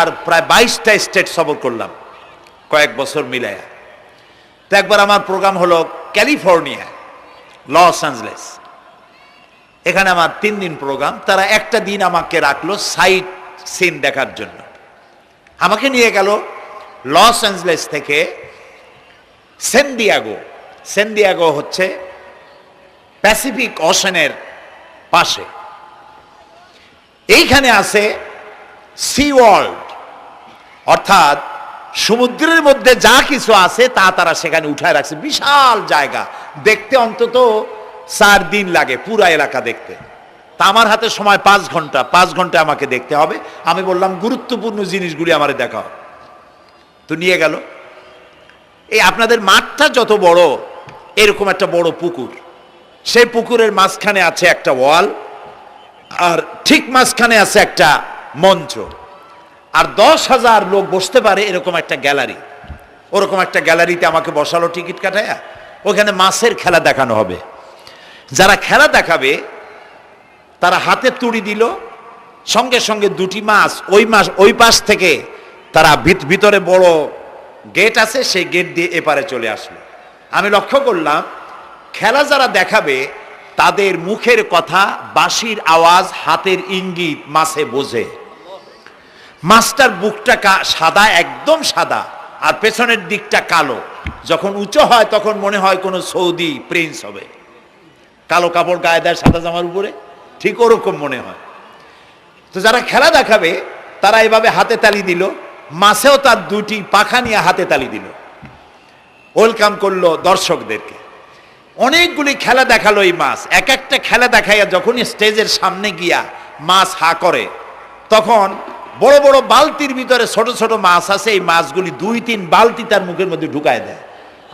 আমেরিকার প্রায় 22টা স্টেট সফর করলাম কয়েক বছর মিলায়া। তো একবার আমার প্রোগ্রাম হলো ক্যালিফোর্নিয়া, লস অ্যাঞ্জেলেস। এখানে আমার 3 দিন প্রোগ্রাম। তারা একটা দিন আমাকে রাখলো সাইট সিন দেখার জন্য। আমাকে নিয়ে গেল লস অ্যাঞ্জেলেস থেকে সান দিয়েগো। সান দিয়েগো হচ্ছে প্যাসিফিক ওশানের পাশে। এইখানে আছে সি ওয়ার্ল্ড, অর্থাৎ সমুদ্রের মধ্যে যা কিছু আছে তা তারা সেখানে উঠায় রাখছে। বিশাল জায়গা, দেখতে অন্তত 4 দিন লাগে পুরা এলাকা দেখতে। তা আমার হাতে সময় 5 ঘন্টা, 5 ঘন্টা আমাকে দেখতে হবে। আমি বললাম গুরুত্বপূর্ণ জিনিসগুলি আমারে দেখাও। তো নিয়ে গেল। এই আপনাদের মাঠটা যত বড়, এরকম একটা বড় পুকুর, সেই পুকুরের মাঝখানে আছে একটা ওয়াল, আর ঠিক মাঝখানে আছে একটা মঞ্চ, আর 10,000 লোক বসতে পারে এরকম একটা গ্যালারি। ওরকম একটা গ্যালারিতে আমাকে বসালো টিকিট কাটায়া। ওখানে মাছের খেলা দেখানো হবে। যারা খেলা দেখাবে তারা হাতে তুড়ি দিল, সঙ্গে সঙ্গে 2টি মাছ ওই পাশ থেকে তারা ভিতরে বড় গেট আছে, সেই গেট দিয়ে এপারে চলে আসলো। আমি লক্ষ্য করলাম খেলা যারা দেখাবে তাদের মুখের কথা, বাঁশির আওয়াজ, হাতের ইঙ্গিত মাছে বোঝে। মাছটার বুকটা সাদা, একদম সাদা, আর পেছনের দিকটা কালো। যখন উঁচু হয় তখন মনে হয় কোনো সৌদি প্রিন্স হবে। কালো কাপড় গায়ে দেয় সাদা জামার উপরে, ঠিক ওরকম মনে হয়। তো যারা খেলা দেখাবে তারা এভাবে হাতে তালি দিল, মাছেও তার 2টি পাখা নিয়ে হাতে তালি দিল, ওয়েলকাম করলো দর্শকদেরকে। অনেকগুলি খেলা দেখালো এই মাছ। এক একটা খেলা দেখাইয়া যখন স্টেজের সামনে গিয়া মাছ হা করে, তখন বড় বড় বালতির ভিতরে ছোট ছোট মাছ আছে, এই মাছগুলি 2-3 বালতি তার মুখের মধ্যে ঢুকায় দেয়।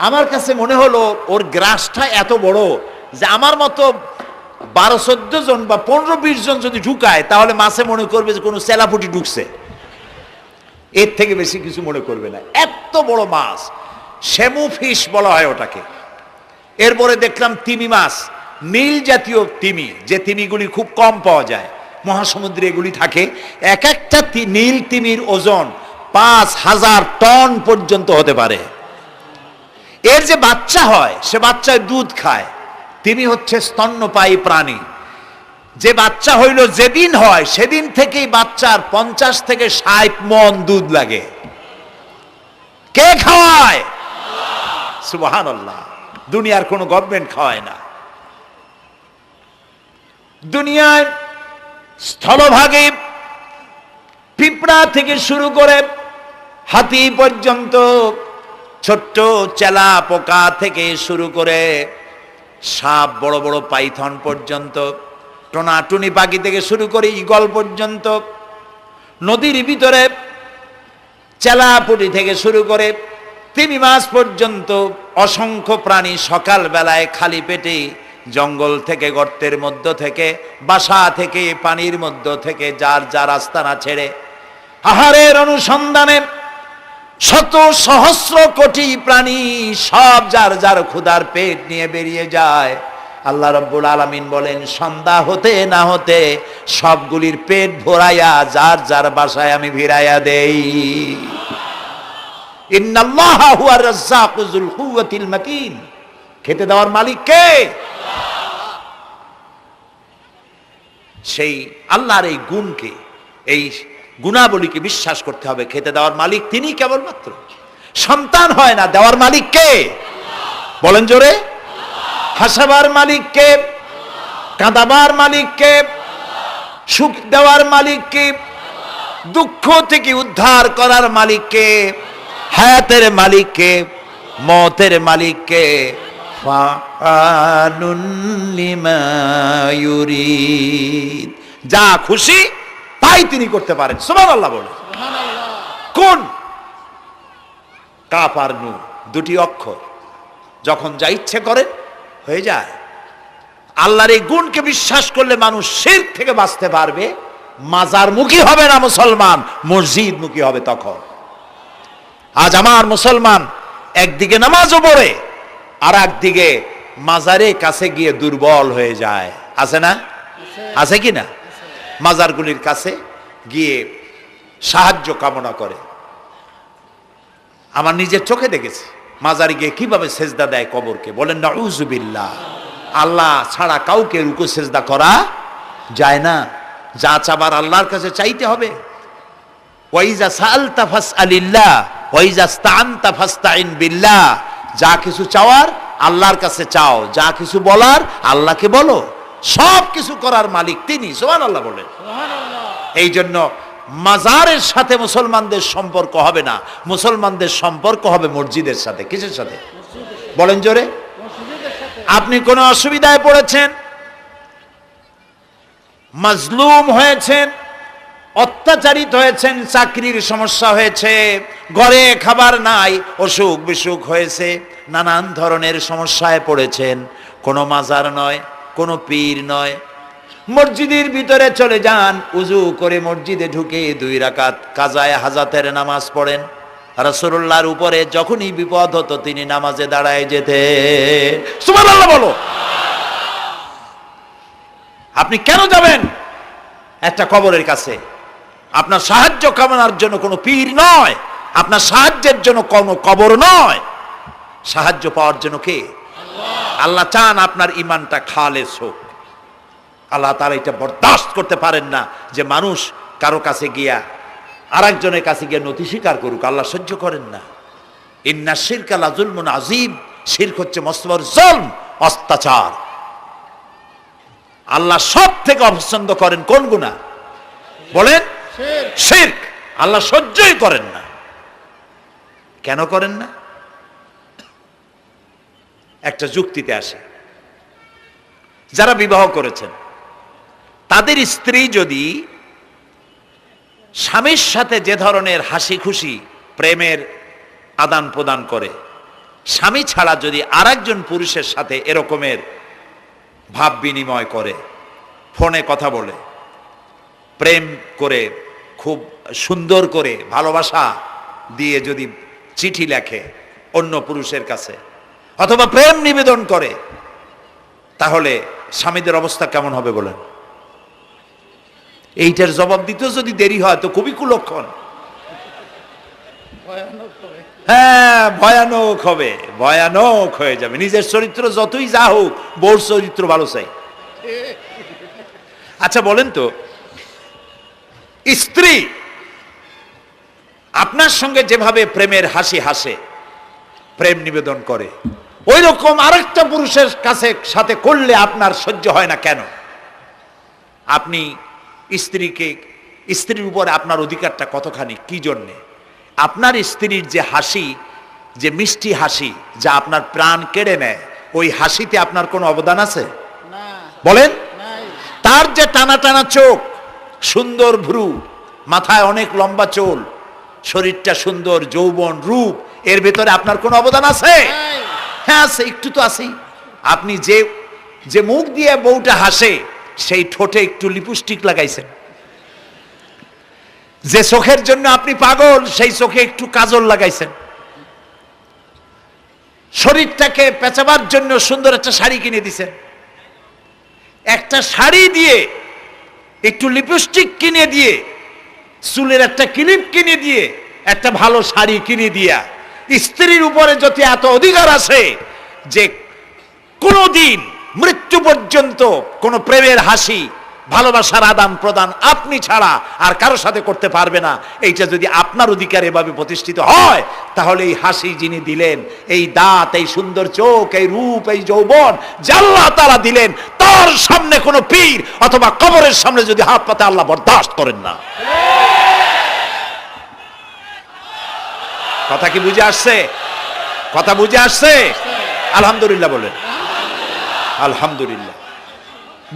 আমার কাছে মনে হলো ওর গ্রাসটা এত বড় যে আমার মতো 12-14 জন বা 15-20 জন যদি ঢুকায় তাহলে মাছে মনে করবে যে কোনো চেলাপুটি ঢুকছে, এর থেকে বেশি কিছু মনে করবে না। এত বড় মাছ, শ্যামু ফিশ বলা হয় ওটাকে। এরপরে দেখলাম তিমি মাছ, নীল জাতীয় তিমি, যে তিমিগুলি খুব কম পাওয়া যায় মহাসমুদ্রে, এগুলি থাকে। এক একটা নীল তিমির ওজন 5,000 টন পর্যন্ত হতে পারে। এর যে বাচ্চা হয় সে বাচ্চায় দুধ খায়। তিমি হচ্ছে স্তন্যপায়ী প্রাণী। যে বাচ্চা হইল যেদিন হয় সেদিন থেকেই বাচ্চার 50 থেকে 60 মণ দুধ লাগে। কে খাওয়ায়? সুবহানাল্লাহ। দুনিয়ার কোনো গভর্নমেন্ট খাওয়ায় না। দুনিয়ায় স্থলভাগে পিঁপড়া থেকে শুরু করে হাতি পর্যন্ত, ছোট্ট চেলা পোকা থেকে শুরু করে সাপ, বড় বড় পাইথন পর্যন্ত, টোনাটুনি পাখি থেকে শুরু করে ঈগল পর্যন্ত, নদীর ভিতরে চেলাপুটি থেকে শুরু করে তিমি মাছ পর্যন্ত অসংখ্য প্রাণী সকাল বেলায় খালি পেটে জঙ্গল থেকে, গর্তের মধ্য থেকে, বাসা থেকে, পানির মধ্য থেকে যার যার আস্তানা ছেড়ে আহারের অনুসন্ধানে শত সহস্র কোটি প্রাণী সব যার যার ক্ষুধার পেট নিয়ে বেরিয়ে যায়। আল্লাহ রাব্বুল আলামিন বলেন, সন্ধ্যা হতে না হতে সবগুলির পেট ভরাইয়া যার যার বাসায় আমি ভিড়াইয়া দেই। ইন্নাল্লাহা হুয়ার রাজ্জাকু যুল কুওয়াতিল মাতিন। খেতে দেওয়ার মালিক কে? সেই আল্লাহর এই গুণকে, এই গুণাবলীকে বিশ্বাস করতে হবে। খেতে দেওয়ার মালিক তিনি কেবলমাত্র। সন্তান হয় না, দেওয়ার মালিক কে? বলেন জোরে। হাসাবার মালিক কে? কাঁদাবার মালিক কে? সুখ দেওয়ার মালিক কে? দুঃখ থেকে উদ্ধার করার মালিক কে? হায়াতের মালিক কে? মওতের মালিক কে? ফাআলুন লিমা ইউরিদ। যা খুশি তাই তিনি করতে পারেন। সুবহানাল্লাহ বলে। কোন? কাফ আর নুন, 2টি অক্ষর। যখন যা ইচ্ছে করে হয়ে যায়। আল্লাহর এই গুণকে বিশ্বাস করলে মানুষ শিরক থেকে বাঁচতে পারবে। মাজার মুখী হবে না মুসলমান, মসজিদ মুখী হবে তখন। আজ আমার মুসলমান একদিকে নামাজও পড়ে আর একদিকে মাজারের কাছে গিয়ে দুর্বল হয়ে যায়। আছে না? আছে কি না? মাজারগুলির কাছে গিয়ে সাহায্য কামনা করে। আমার নিজের চোখে দেখেছি মাজারে গিয়ে কিভাবে সেজদা দেয় কবরকে। বলেন নাউযুবিল্লাহ। আল্লাহ ছাড়া কাউকে রুকু সেজদা করা যায় না। যা চাবার আল্লাহর কাছে চাইতে হবে। ওয়াইজা সাআলতা ফাসআলিল্লাহ ওয়াইজা ইসতাআনতা ফাসতাইন বিল্লাহ। যা কিছু চাওয়ার আল্লাহর কাছে চাও, যা কিছু বলার আল্লাহকে বলো। সব কিছু করার মালিক তিনি। সুবহানাল্লাহ বলেন। এই জন্য মাজারের সাথে মুসলমানদের সম্পর্ক হবে না, মুসলমানদের সম্পর্ক হবে মসজিদের সাথে। কিসের সাথে বলেন জোরে? আপনি কোনো অসুবিধায় পড়েছেন, মাজলুম হয়েছেন, অত্যাচারিত হয়েছেন, চাকরির সমস্যা হয়েছে, ঘরে খাবার নাই, অসুখ বিসুখ হয়েছে, নানান ধরনের সমস্যায় পড়েছেন, কোনো মাজার নয়, কোনো পীর নয়, মসজিদের ভিতরে চলে যান, উজু করে মসজিদে ঢুকে 2 রাকাত কাজায়ে হাজাতের নামাজ পড়েন। রাসূলুল্লাহর উপরে যখনই বিপদ হতো তিনি নামাজে দাঁড়ায় যেতেন। সুবহানাল্লাহ বলো। আপনি কেন যাবেন একটা কবরের কাছে? আপনার সাহায্য কামনার জন্য কোনো পীর নয়, আপনার সাহায্যের জন্য কোনো কবর নয়। সাহায্য পাওয়ার জন্য কে? আল্লাহ চান আপনার ঈমানটা খালেস হোক। আল্লাহ তাআলা এটা বরদাস্ত করতে পারেন না যে মানুষ কারো কাছে গিয়া আরেকজনের কাছে গিয়ে নথি স্বীকার করুক। আল্লাহ সহ্য করেন না। ইন্না শিরকা লাযুলমুন আযীম। শিরক হচ্ছে মস্ত বড় জুলম, অত্যাচার। আল্লাহ সব থেকে অপছন্দ করেন কোন গুনাহ বলেন? শিরক। আল্লাহ সহ্যই করেন না। কেন করেন না? একটা যুক্তিতে আসে। যারা বিবাহ করেছেন তাদের স্ত্রী যদি স্বামীর সাথে যে ধরনের হাসি খুশি প্রেমের আদান প্রদান করে, স্বামী ছাড়া যদি আরেকজন পুরুষের সাথে এরকমের ভাব বিনিময় করে, ফোনে কথা বলে, প্রেম করে, খুব সুন্দর করে ভালোবাসা দিয়ে যদি চিঠি লেখে অন্য পুরুষের কাছে, অথবা প্রেম নিবেদন করে, তাহলে স্বামীদের অবস্থা কেমন হবে বলেন? এইটার জবাব দিতে যদি দেরি হয় তো খুবই কুলক্ষণ। হ্যাঁ, ভয়ানক হবে, ভয়ানক হয়ে যাবে। নিজের চরিত্র যতই যা হোক, বউর চরিত্র ভালো চাই। আচ্ছা বলেন তো, স্ত্রী আপনার সঙ্গে যেভাবে প্রেমের হাসি হাসে, প্রেম নিবেদন করে, ওই রকম আরেকটা পুরুষের কাছে সাথে করলে আপনার সহ্য হয় না কেন? আপনি স্ত্রীর উপরে আপনার অধিকারটা কতখানি, কি জন্যে? আপনার স্ত্রীর যে হাসি, যে মিষ্টি হাসি, যা আপনার প্রাণ কেড়ে নেয়, ওই হাসিতে আপনার কোনো অবদান আছে বলেন? তার যে টানা টানা চোখ, সুন্দর ভ্রু, মাথায় অনেক লম্বা চুল, শরীরটা সুন্দর, যৌবন, রূপ, এর ভেতরে আপনার কোনো অবদান আছে? হ্যাঁ আছে, একটু তো আছেই। আপনি যে মুখ দিয়ে বউটা হাসে, সেই ঠোঁটে একটু লিপস্টিক লাগাইছেন। যে চোখের জন্য আপনি পাগল, সেই চোখে একটু কাজল লাগাইছেন। শরীরটাকে পেঁচাবার জন্য সুন্দর একটা শাড়ি কিনে দিছেন। একটা শাড়ি দিয়ে, একটু লিপস্টিক কিনে দিয়ে, চুলের একটা ক্লিপ কিনে দিয়ে, একটা ভালো শাড়ি কিনে দিয়া স্ত্রীর উপরে যদি এত অধিকার আছে যে কোনদিন মৃত্যু পর্যন্ত কোন প্রেমের হাসি, ভালোবাসার আদান প্রদান আপনি ছাড়া আর কারো সাথে করতে পারবে না, এইটা যদি আপনার অধিকার এভাবে প্রতিষ্ঠিত হয়, তাহলে এই হাসি যিনি দিলেন, এই দাঁত, এই সুন্দর চোখ, এই রূপ, এই যৌবন যা আল্লাহ তাআলা দিলেন, তার সামনে কোনো পীর অথবা কবরের সামনে যদি হাত পাতে আল্লাহ বরদাস্ত করেন না। কথা কি বুঝে আসছে? কথা বুঝে আসছে? আলহামদুলিল্লাহ বলেন। আলহামদুলিল্লাহ।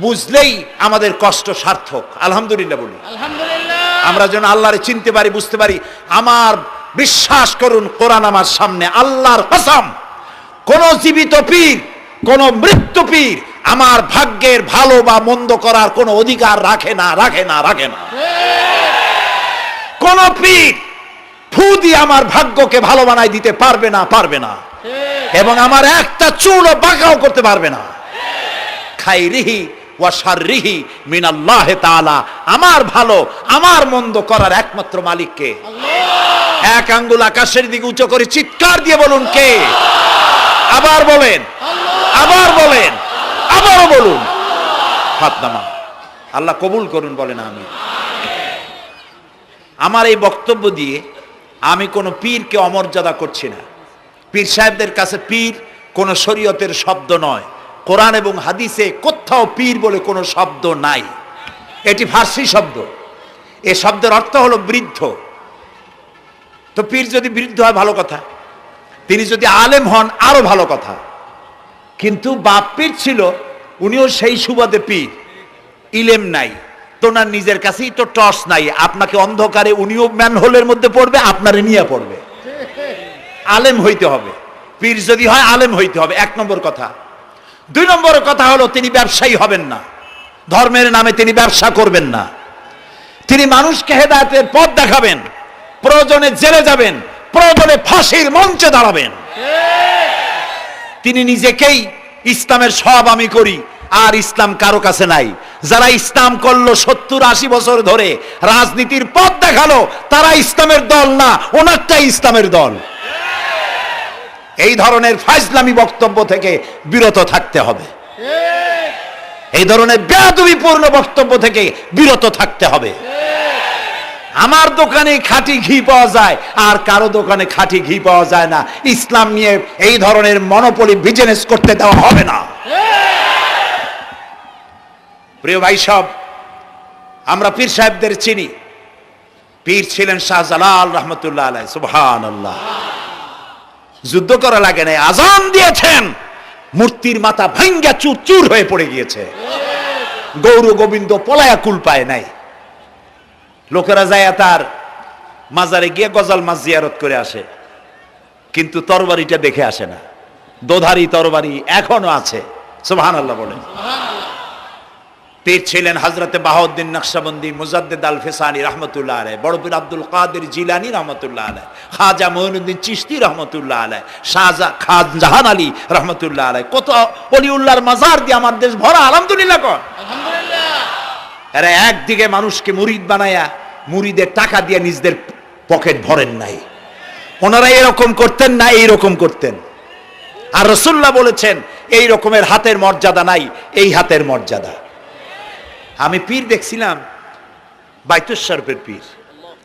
বুঝলেই আমাদের কষ্ট সার্থক। আলহামদুলিল্লাহ বলি। আমরা যেন আল্লাহরে চিনতে পারি, বুঝতে পারি। আমার বিশ্বাস করুন, কোরআন আমার সামনে, আল্লাহর কসম, কোন জীবিত পীর, কোন মৃত্যু পীর আমার ভাগ্যের ভালো বা মন্দ করার কোন অধিকার রাখে না, রাখে না, রাখে না। কোন পীর ফু দিয়ে আমার ভাগ্যকে ভালো বানাই দিতে পারবে না, পারবে না, এবং আমার একটা চুলও বাঁকাও করতে পারবে না। খাইরিহি ওয়া শাররিহি মিনাল্লাহি তাআলা। আমার ভালো আমার মন্দ করার একমাত্র মালিক কে? আল্লাহ। এক আঙ্গুল আকাশের দিকে উঁচু করে চিৎকার দিয়ে বলুন কে? আবার বলেন, আবার বলেন, আবারও বলুন। হাত নামান। আল্লাহ কবুল করুন, বলেন আমিন। আমার এই বক্তব্য দিয়ে আমি কোনো পীরকে অমর্যাদা করছি না। পীর সাহেবদের কাছে পীর কোনো শরীয়তের শব্দ নয়। কোরআন এবং হাদিসে কোথাও পীর বলে কোনো শব্দ নাই। এটি ফার্সি শব্দ। এই শব্দের অর্থ হলো বৃদ্ধ। তো পীর যদি বৃদ্ধ হয় ভালো কথা, তিনি যদি আলেম হন আরো ভালো কথা। কিন্তু বাপ পীর ছিল, উনিও সেই সুবাদে পীর। ইলেম নাই, তোনার নিজের কাছেই তো টর্চ নাই। আপনাকে অন্ধকারে উনিও ম্যানহোলের মধ্যে পড়বে, আপনারে নিয়ে পড়বে। আলেম হইতে হবে, পীর যদি হয় আলেম হইতে হবে, এক নম্বর কথা। দুই নম্বর কথা হলো তিনি ব্যবসায়ী হবেন না। ধর্মের নামে তিনি ব্যবসা করবেন না। তিনি মানুষকে হেদায়েতের পথ দেখাবেন। প্রয়োজনে জেলে যাবেন, প্রয়োজনে ফাঁসির মঞ্চে দাঁড়াবেন। তিনি নিজেকেই ইসলামের সব আমি করি, আর ইসলাম কারো কাছে নাই। যারা ইসলাম করলো 70-80 বছর ধরে, রাজনীতির পথ দেখালো, তারা ইসলামের দল না, ওনারটাই ইসলামের দল। এই ধরনের ফাজলামি বক্তব্য থেকে বিরত থাকতে হবে। এই ধরনের বেয়াদবিপূর্ণ বক্তব্য থেকে বিরত থাকতে হবে। আমার দোকানে খাঁটি ঘি পাওয়া যায়, আর কারো দোকানে খাঁটি ঘি পাওয়া যায় না। ইসলাম নিয়ে এই ধরনের মনোপলি বিজনেস করতে দেওয়া হবে না। প্রিয় ভাই সব, আমরা পীর সাহেবদের চিনি। পীর ছিলেন শাহজালাল রহমতুল্লাহ আলাইহি। সুবহানাল্লাহ। যুদ্ধ করা লাগে নাই, আজান দিয়েছেন, মূর্তির মাথা ভাঙ্গা চুর চুর হয়ে পড়ে গিয়েছে। গৌর গোবিন্দ পলায়া কুল পায় নাই। লোকেরা যায় তার মাজারে গিয়ে গজাল মাছ জিয়ারত করে আসে, কিন্তু তরবারিটা দেখে আসে না। দোধারি তরবারি এখনো আছে। সুবহানাল্লাহ বলেন। পীর ছিলেন হযরতে বাহাউদ্দিন নকশবন্দি, মুজাদ্দিদ আল ফিসানি রহমতুল্লাহ আলাইহি, বড় পীর আব্দুল কাদের জিলানী রহমতুল্লাহ আলাইহি, খাজা মঈনুদ্দিন চিশতি রহমতুল্লাহ আলাইহি, শাহজাহান আলী রহমতুল্লাহ আলাইহি। কত ওলিউল্লাহর মাজার দিয়ে আমার দেশ ভরা। আলহামদুলিল্লাহ কর। আলহামদুলিল্লাহ। এরা একদিকে মানুষকে মুরিদ বানায়া মুরিদের টাকা দিয়ে নিজেদের পকেট ভরেন নাই। ওনারা এরকম করতেন না, এইরকম করতেন। আর রাসূলুল্লাহ বলেছেন এই রকমের হাতের মর্যাদা নাই, এই হাতের মর্যাদা। আমি পীর দেখছিলাম, বাইতুল শরফের পীর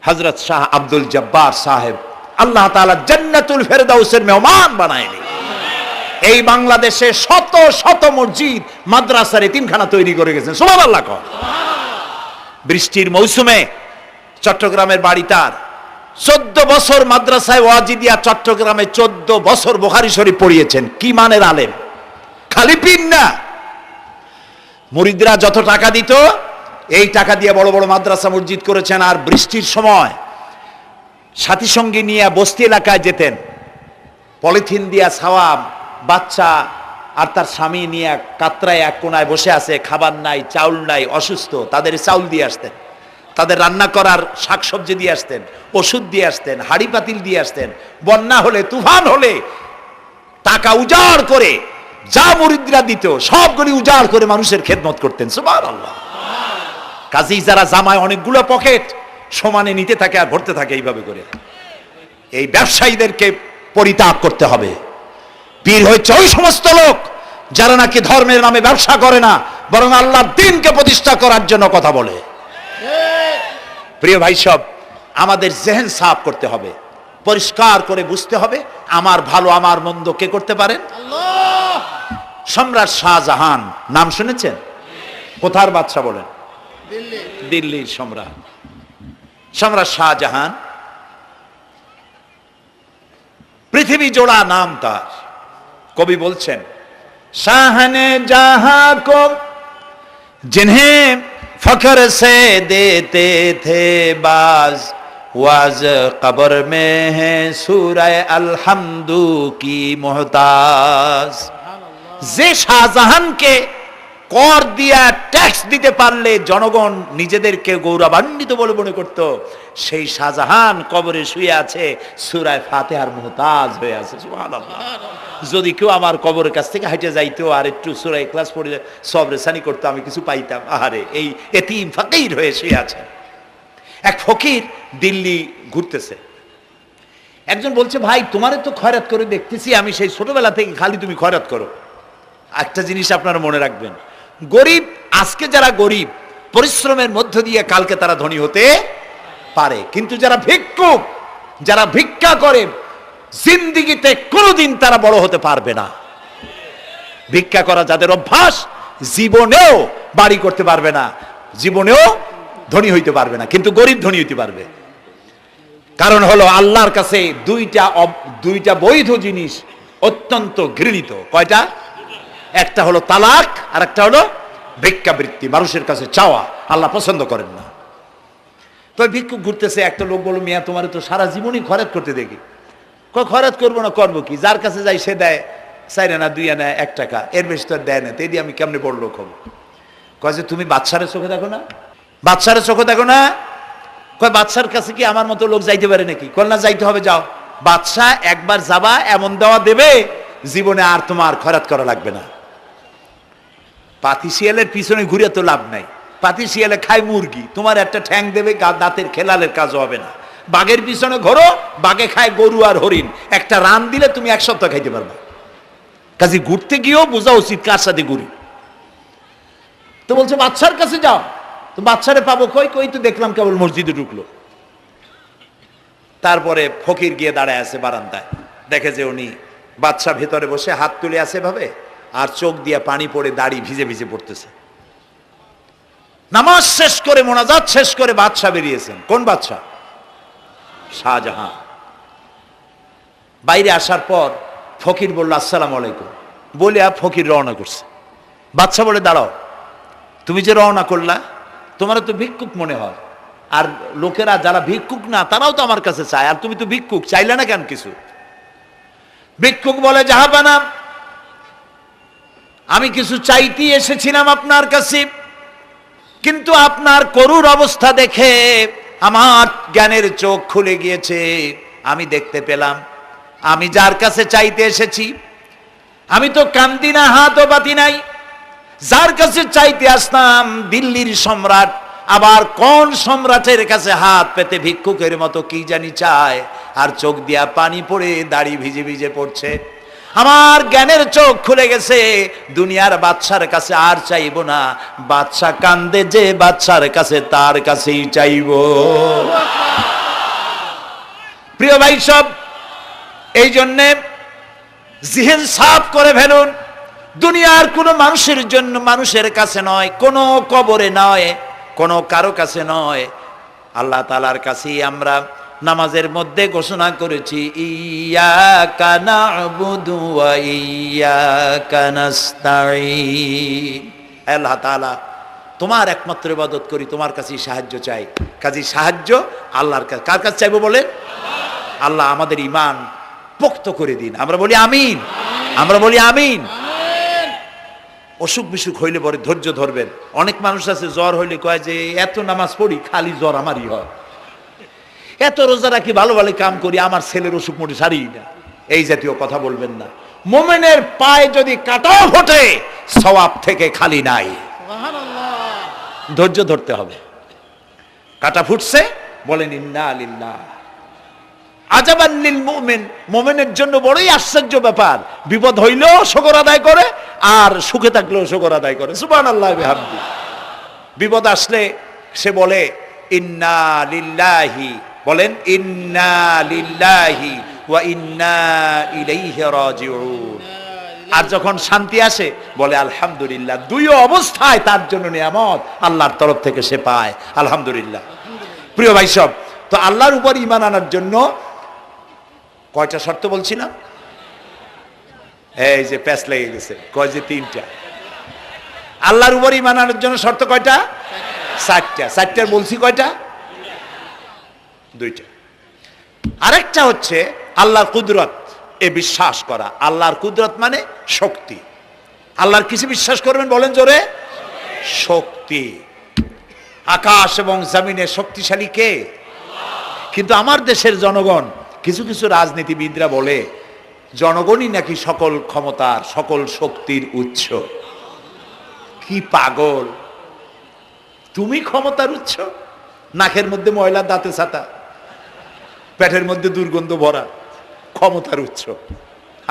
হযরত শাহ আব্দুল জব্বার সাহেব, আল্লাহ তাআলা জান্নাতুল ফেরদাউসের মেহমান বানায়নি। এই বাংলাদেশে শত শত মসজিদ, মাদ্রাসার এতিমখানা তৈরি করে গেছেন। সুবহানাল্লাহ। বৃষ্টির মৌসুমে চট্টগ্রামের বাড়ি তার, 14 বছর মাদ্রাসায় ওয়াজিদিয়া চট্টগ্রামে 14 বছর বুখারী শরীফ পড়িয়েছেন। কি মানের আলেম, খালি পীর না। মুরিদরা যত টাকা দিত, এই টাকা দিয়ে বড় বড় মাদ্রাসা মসজিদ করেছেন। আর বৃষ্টির সময় সাথী সঙ্গী নিয়ে বস্তি এলাকায় যেতেন, পলিথিন দিয়া ছাওয়া, বাচ্চা আর তার স্বামী নিয়ে কাতরায় এক কোনায় বসে আছে, খাবার নাই, চাউল নাই, অসুস্থ, তাদের চাউল দিয়ে আসতেন, তাদের রান্না করার শাকসবজি দিয়ে আসতেন, ওষুধ দিয়ে আসতেন, হাড়ি পাতিল দিয়ে আসতেন। বন্যা হলে, তুফান হলে টাকা উজাড় করে যা মুরিদরা দিত সবগুলি উজাড় করে মানুষের খেদমত করতেন। সুবহানাল্লাহ। কাজেই যারা জামায় অনেকগুলো পকেট সমানে নিতে থাকে আর ভরতে থাকে এইভাবে করে, এই ব্যবসায়ীদেরকে পরিত্যাগ করতে হবে। পীর হচ্ছে ওই সমস্ত লোক যারা নাকি ধর্মের নামে ব্যবসা করে না, বরং আল্লাহর দ্বীনকে প্রতিষ্ঠা করার জন্য কথা বলে। প্রিয় ভাই সব, আমাদের জেহেন সাফ করতে হবে, পরিষ্কার করে বুঝতে হবে আমার ভালো আমার মন্দ কে করতে পারেন? আল্লাহ। সম্রাট শাহজাহান নাম শুনেছেন? কোথার বাদশা বলেন? দিল্লির সম্রাট। সম্রাট শাহজাহান, পৃথিবী জোড়া নাম তার। কবি বলছেন, শাহনে জাহাं को जिन्हें फख्र से देते थे बाज, वाज कब्र में है सूरह अलहम्दु की मोहताज। যে শাহজাহানকে কর দিয়া ট্যাক্স দিতে পারলে জনগণ নিজেদেরকে গৌরবান্বিত বলে মনে করত, সেই শাহজাহান কবরে শুয়ে আছে, সূরা ফাতিহার মুহতাজ হয়ে আছে। সুবহানাল্লাহ। যদি কেউ আমার কবরের কাছ থেকে হাইটে যাইতো আর একটু সূরা ইখলাস পড়ে সবরেসানি করতো, আমি কিছু পাইতাম। আহারে, এই এতিম ফকির হয়ে শুয়ে আছে। এক ফকির দিল্লি ঘুরতেছে, একজন বলছে, ভাই তোমারে তো খয়রাত করে দেখতেছি আমি সেই ছোটবেলা থেকে, খালি তুমি খয়রাত করো। একটা জিনিস আপনারা মনে রাখবেন, গরিব, আজকে যারা গরিব পরিশ্রমের মধ্য দিয়ে কালকে তারা ধনী হতে পারে, কিন্তু যারা ভিক্ষুক, যারা ভিক্ষা করে, জিন্দেগিতে কোনোদিন তারা বড় হতে পারবে না। ভিক্ষা করা যাদের অভ্যাস, জীবনেও বাড়ি করতে পারবে না, জীবনেও ধনী হইতে পারবে না, কিন্তু গরিব ধনী হইতে পারবে। কারণ হলো আল্লাহর কাছে দুইটা বৈধ জিনিস অত্যন্ত ঘৃণিত। কয়টা? একটা হলো তালাক, আর একটা হলো ভিক্ষাবৃত্তি, মানুষের কাছে চাওয়া। আল্লাহ পছন্দ করেন না। তো ভিক্ষুক ঘুরতেছে, একটা লোক বলল, মিয়া তোমার তো সারা জীবনই খরচ করতে দেখি। খরচ করবো না, করবো কি? যার কাছে যাই সে দেয় 4 আনা 2 আনা 1 টাকা, এর বেশি তো দেয় না, তেদি আমি কেমনে বড় লোক হবো? কয় যে তুমি বাদশারে চোখে দেখো না, বাদশারে চোখে দেখো না। কয় বাদশার কাছে কি আমার মতো লোক যাইতে পারে নাকি? কল না, যাইতে হবে, যাও। বাদশা একবার যাবা, এমন দেওয়া দেবে জীবনে আর তোমার খরচ করা লাগবে না। পাতি শিয়ালের পিছনে ঘুরে তো লাভ নাই, পাতি শিয়ালে খায় মুরগি, তোমার একটা ঠ্যাং দেবে, দাঁতের খেলালের কাজও হবে না। বাঘের পিছনে ঘোরো, বাঘে খায় গরু আর হরিণ, একটা রান দিলে তুমি 1 সপ্তাহ খাইতে পারবে। কাজে ঘুরতে গিয়েও বোঝা উচিত কার সাথে ঘুরি। তো বলছে বাদশার কাছে যাও। তো বাদশারে পাবো কই? কই তো দেখলাম কেবল মসজিদে ঢুকলো। তারপরে ফকির গিয়ে দাঁড়ায় আছে বারান্দায়, দেখে যে উনি বাদশা ভেতরে বসে হাত তুলে আছে ভাবে, আর চোখ দিয়ে পানি পড়ে দাড়ি ভিজে ভিজে পড়তেছে। নামাজ শেষ করে, মোনাজাত শেষ করে বাদশা বেরিয়েছেন। কোন বাদশা? শাহজাহান। বাইরে আসার পর ফকির বলল, আসসালামু আলাইকুম বলে ফকির রওনা করছে। বাদশা বলে, দাঁড়াও, তুমি যে রওনা করলা, তোমার তো ভিক্ষুক মনে হয়, আর লোকেরা যারা ভিক্ষুক না তারাও তো আমার কাছে চায়, আর তুমি তো ভিক্ষুক, চাইলে না কেন কিছু? ভিক্ষুক বলে, জাহাপানা, আমি কিছু চাইতে এসেছিলাম আপনার কাছে, কিন্তু আপনার করুণ অবস্থা দেখে আমার জ্ঞানের চোখ খুলে গিয়েছে। আমি দেখতে পেলাম আমি যার কাছে চাইতে এসেছি, আমি তো কান্দি না, হাতও পাতি নাই। যার কাছে চাইতে আসতাম দিল্লির সম্রাট, আবার কোন সম্রাটের কাছে হাত পেতে ভিক্ষুকের মতো কি জানি চায়, আর চোখ দিয়া পানি পড়ে দাড়ি ভিজে ভিজে পড়ছে। আমার জ্ঞানের চোখ খুলে গেছে, দুনিয়ার বাদশার কাছে আর চাইবো না। বাদশা কান্দে যে বাদশার কাছে, তার কাছেই চাইবো। প্রিয় ভাই সব, এই জন্যে জিহেন সাফ করে ফেলুন। দুনিয়ার কোনো মানুষের জন্য, মানুষের কাছে নয়, কোনো কবরে নয়, কোনো কারো কাছে নয়, আল্লাহ তাআলার কাছেই আমরা নামাজের মধ্যে ঘোষণা করেছি, ইয়াকা না'বুদু ওয়া ইয়াকা নাস্তাঈন। আল্লাহ তাআলা, তোমার একমাত্র ইবাদত করি, তোমার কাছেই সাহায্য চাই। কাজেই সাহায্য আল্লাহর কাছে। কার কাছে চাইবো বলেন? আল্লাহ আমাদের ঈমান পোক্ত করে দিন। আমরা বলি আমিন, আমরা বলি আমিন। অসুখ বিসুখ হইলে পরে ধৈর্য ধরবেন। অনেক মানুষ আছে জ্বর হইলে কয় যে এত নামাজ পড়ি খালি জ্বর আমারই হয়, এত রোজা রাখি, ভালো ভালো কাম করি, আমার ছেলের অসুখ মোটে সারি না। এই জাতীয় কথা বলবেন না। মুমিনের পায়ে যদি কাঁটাও ফোটে, সওয়াব থেকে খালি নাই। ধৈর্য ধরতে হবে। কাঁটা ফুটছে, বলেন ইন্না লিল্লাহ। আজাবান লিল মুমিন, মুমিনের জন্য বড়ই আশ্চর্য ব্যাপার, বিপদ হইলেও শুকর আদায় করে, আর সুখে থাকলেও শুকর আদায় করে। সুবহানাল্লাহ বিহামদি। বিপদ আসলে সে বলে ইন্না লিল্লাহি, বলেন ইন্না লিল্লাহি ওয়া ইন্না ইলাইহি রাজিউন। আর যখন শান্তি আসে বলে আলহামদুলিল্লাহ। দুই অবস্থায় তার জন্য নিয়ামত আল্লাহর তরফ থেকে সে পায়, আলহামদুলিল্লাহ। প্রিয় ভাই সব, তো আল্লাহর উপর ঈমান আনার জন্য কয়টা শর্ত বলছিলাম? এই যে প্যাচ লেগে গেছে, কয় যে 3টা। আল্লাহর উপর ঈমান আনার জন্য শর্ত কয়টা? 4টা। 4টার বলছি কয়টা? 2টা। আরেকটা হচ্ছে আল্লাহর কুদরত, এ বিশ্বাস করা। আল্লাহর কুদরত মানে শক্তি। আল্লাহর কিছু বিশ্বাস করবেন বলেন জোরে? শক্তি। আকাশ এবং জমিনে শক্তিশালী কে? কিন্তু আমার দেশের জনগণ, কিছু কিছু রাজনীতিবিদরা বলে জনগণই নাকি সকল ক্ষমতার সকল শক্তির উৎস। কি পাগল! তুমি ক্ষমতার উৎস? নাকের মধ্যে ময়লা, দাঁতে ছাতা, পেটের মধ্যে দুর্গন্ধ ভরা, ক্ষমতার উৎস?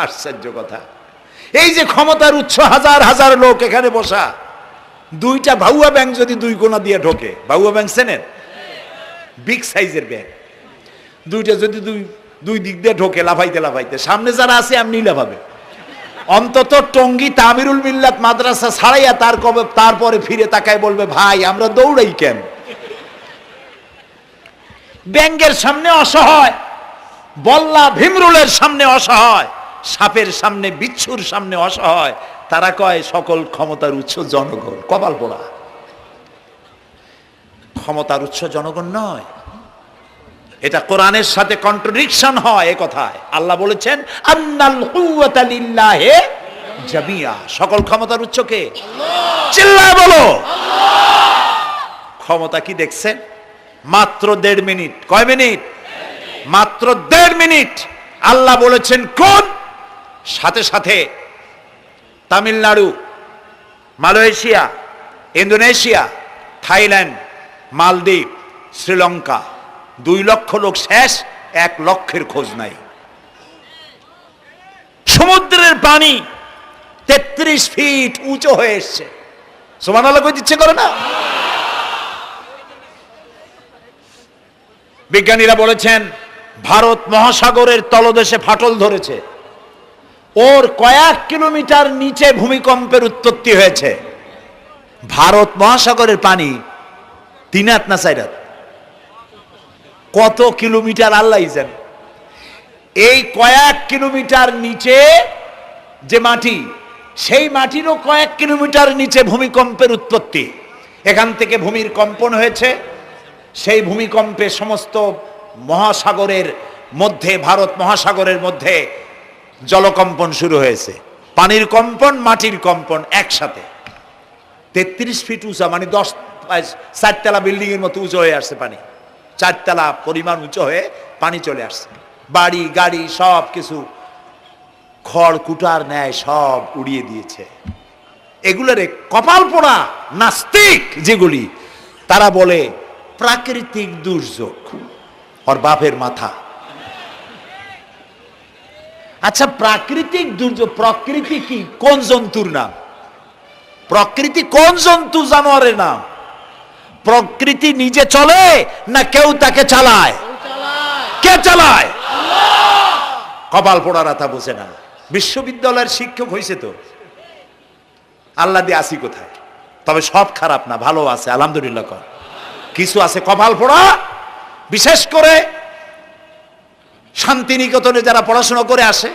আশ্চর্য কথা। এই যে ক্ষমতার উৎস, হাজার হাজার লোক এখানে বসা, দুইটা ভাউয়া ব্যাংক যদি দুই কোণা দিয়ে ঢোকে, ভাউয়া ব্যাংক চেনেন? বিগ সাইজের ব্যাংক, দুইটা যদি দুই দিক দিয়ে ঢোকে লাফাইতে লাফাইতে, সামনে যারা আছে এমনি লাফাবে। অন্তত টঙ্গী তামিরুল মিল্লাত মাদ্রাসা ছাড়াইয়া তারপরে ফিরে তাকায় বলবে, ভাই আমরা দৌড়াই কেন? ব্যাংকের সামনে অসহায়, বল্লা ভীমরুলের সামনে অসহায়, সাপের সামনে, বিচ্ছুর সামনে অসহায়, তারা কয় সকল ক্ষমতার উৎস জনগণ। কপাল পোড়া! ক্ষমতার উৎস জনগণ নয়। এটা কোরআনের সাথে কন্ট্রাডিকশন হয়। এ কথায় আল্লাহ বলেছেন, আন্নাল কুওয়াতা লিল্লাহি জামিয়া। সকল ক্ষমতার উৎস কে? আল্লাহ। চিল্লায় বলো আল্লাহ। ক্ষমতা কি দেখছেন? মাত্র 1.5 মিনিট। কয় মিনিট? মাত্র 1.5 মিনিট। আল্লাহ বলেছেন কোন? সাথে সাথে তামিলনাড়ু, মালয়েশিয়া, ইন্দোনেশিয়া, থাইল্যান্ড, মালদ্বীপ, শ্রীলঙ্কা, 2 লক্ষ লোক শেষ, 1 লক্ষের খোঁজ নাই। সমুদ্রের পানি 33 ফিট উঁচু হয়ে এসছে। সুবহানাল্লাহ কই ইচ্ছে করে না? বিজ্ঞানীরা বলেছেন ভারত মহাসাগরের তলদেশে ফাটল ধরেছে, ওর কয়েক কিলোমিটার নিচে ভূমিকম্পের উৎপত্তি হয়েছে। ভারত মহাসাগরের পানি 3 হাত না 4 হাত? কত কিলোমিটার আল্লাহই জানে। এই কয়েক কিলোমিটার নিচে যে মাটি, সেই মাটিরও কয়েক কিলোমিটার নিচে ভূমিকম্পের উৎপত্তি। এখান থেকে ভূমির কম্পন হয়েছে, সেই ভূমিকম্পে সমস্ত মহাসাগরের মধ্যে, ভারত মহাসাগরের মধ্যে জলকম্পন শুরু হয়েছে। পানির কম্পন, মাটির কম্পন একসাথে। 33 ফিট উঁচা, মানে 4 তলা বিল্ডিং এর মতো উঁচু হয়ে আসছে পানি। 4 তলা পরিমাণ উঁচু হয়ে পানি চলে আসছে। বাড়ি গাড়ি সব কিছু খড় কুটার ন্যায় সব উড়িয়ে দিয়েছে। এগুলোরে কপাল পোড়া নাস্তিক যেগুলি, তারা বলে প্রাকৃতিক দুর্যোগ। ওর বাপের মাথা। আচ্ছা, প্রাকৃতিক দুর্যোগ, প্রকৃতি কি? কোন জন্তুর নাম? প্রকৃতি কোন জন্তু জানোয়ারের নাম? প্রকৃতি নিজে চলে না কেউ তাকে চালায়? কে চালায়? কপাল পোড়ারা তা বোঝে না। বিশ্ববিদ্যালয়ের শিক্ষক হয়েছে তো, আল্লাহ দিয়ে আসি কোথায়? তবে সব খারাপ না, ভালো আছে আলহামদুলিল্লাহ। কিছু আছে কপাল পোড়া। বিশেষ করে শান্তিনিকেতনে যারা পড়াশোনা করে আসে,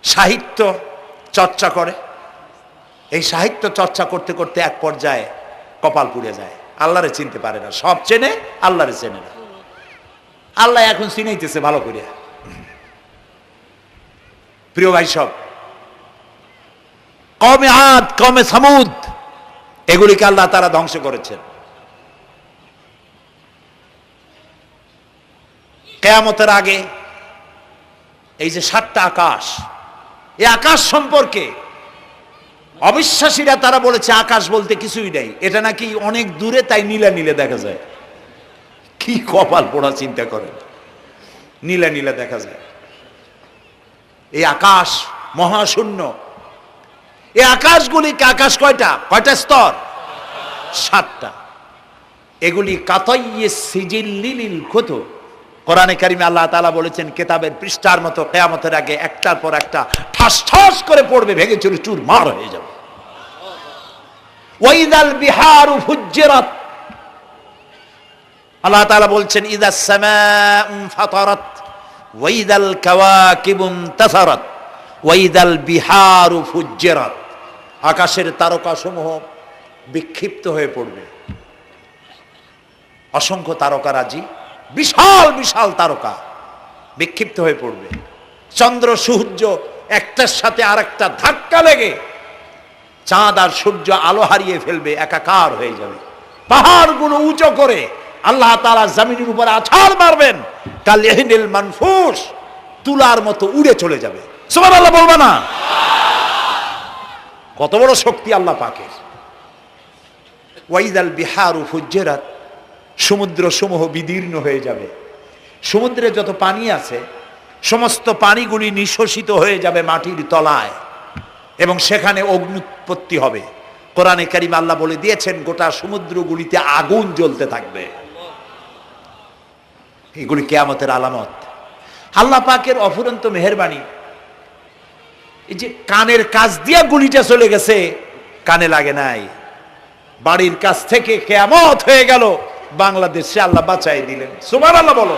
সাহিত্য চর্চা করে, এই সাহিত্য চর্চা করতে করতে এক পর্যায়ে কপাল পুড়ে যায়। আল্লাহরে চিনতে পারে না, সব চেনে আল্লাহরে চেনে না। আল্লাহ এখন চিনাইতেছে ভালো করে। প্রিয় ভাই সব, কওমে আদ, কওমে সামুদ, এগুলিকে আল্লাহ তারা ধ্বংস করেছেন। কিয়ামতের আগে এই যে 7টা আকাশ, এই আকাশ সম্পর্কে অবিশ্বাসীরা তারা বলেছে আকাশ বলতে কিছুই নেই, এটা নাকি অনেক দূরে, তাই নীলা নীলে দেখা যায়। কি কপাল পোড়া চিন্তা করেন, নীলা নীলা দেখা যায়। এই আকাশ মহাশূন্য। এই আকাশগুলিকে, আকাশ কয়টা? কয়টা স্তর? 7টা। এগুলি কাতাইয়ে সিজিল্লিল কুতুব। কোরআনে কারিমে আল্লাহ তাআলা বলেছেন কিতাবের পৃষ্ঠার মতো কিয়ামতের আগে একটার পর একটা ঠাস ঠাস করে পড়বে, ভেঙে চুরে চুরমার হয়ে যাবে। ওয়াইদাল বিহারু ফুজ্জিরাত, আল্লাহ তাআলা বলছেন ইদাস সামাউ ফাতারাত ওয়াইদাল কাওয়াকিবু ইনতাসারাত ওয়াইদাল বিহারু ফুজ্জিরাত। আকাশের তারকাসমূহ বিক্ষিপ্ত হয়ে পড়বে। অসংখ্য তারকারাজি, বিশাল বিশাল তারকা বিক্ষিপ্ত হয়ে পড়বে। চন্দ্র সূর্য একটার সাথে আরেকটা ধাক্কা লেগে চাঁদ আর সূর্য আলো হারিয়ে ফেলবে, একাকার হয়ে যাবে। পাহাড়গুলো উঁচু করে আল্লাহ তাআলা জমিনের উপরে আছাড় মারবেন, কাল ইহনিল মানফুস, তুলার মতো উড়ে চলে যাবে। সুবহানাল্লাহ বলবা না? কত বড় শক্তি আল্লাহ পাকের। ওয়াইদাল বিহারু ফুজ্জিরাত, সমুদ্র সমূহ বিদীর্ণ হয়ে যাবে। সমুদ্রে যত পানি আছে সমস্ত পানিগুলি নিঃশোষিত হয়ে যাবে মাটির তলায় এবং সেখানে অগ্নুৎপত্তি হবে। কোরআনে কারীম আল্লাহ বলে দিয়েছেন গোটা সমুদ্রগুলিতে আগুন জ্বলতে থাকবে। এগুলি কিয়ামতের আলামত। আল্লাহ পাকের অফুরন্ত মেহেরবানি। এই যে কানের কাছ দিয়া গুলিটা চলে গেছে, কানে লাগে নাই, বাড়ির কাছ থেকে কিয়ামত হয়ে গেল, বাংলাদেশে আল্লাহ বাঁচাই দিলেন। সুবহানাল্লাহ বলো,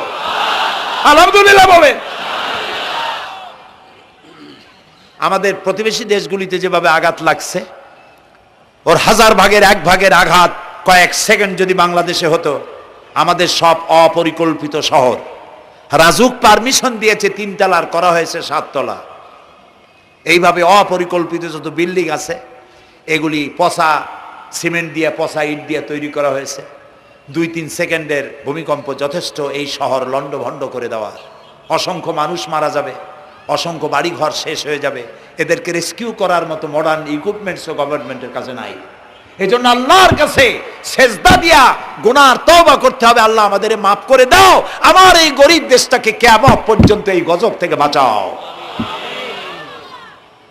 আলহামদুলিল্লাহ বলেন। আমাদের প্রতিবেশী দেশগুলিতে যেভাবে আঘাত লাগছে, ওর 1000 ভাগের 1 ভাগের আঘাত কয়েক সেকেন্ড যদি বাংলাদেশে হতো, আমাদের সব অপরিকল্পিত শহর, রাজুক পারমিশন দিয়েছে 3 তলার, করা হয়েছে 7 তলা। এইভাবে অপরিকল্পিত যত বিল্ডিং আছে এগুলি পচা সিমেন্ট দিয়ে, পচা ইট দিয়ে তৈরি করা হয়েছে। 2-3 সেকেন্ডের ভূমিকম্প যথেষ্ট এই শহর লণ্ডভণ্ড করে দেওয়ার। অসংখ্য মানুষ মারা যাবে, অসংখ্য বাড়িঘর শেষ হয়ে যাবে। এদেরকে রেস্কিউ করার মতো মডার্ন ইকুইপমেন্টসও গভর্নমেন্টের কাছে নাই। এই জন্য আল্লাহর কাছে সেজদা দিয়া গুনার তওবা করতে হবে, আল্লাহ আমাদের মাফ করে দাও, আমার এই গরিব দেশটাকে কিয়ামত পর্যন্ত এই গজব থেকে বাঁচাও।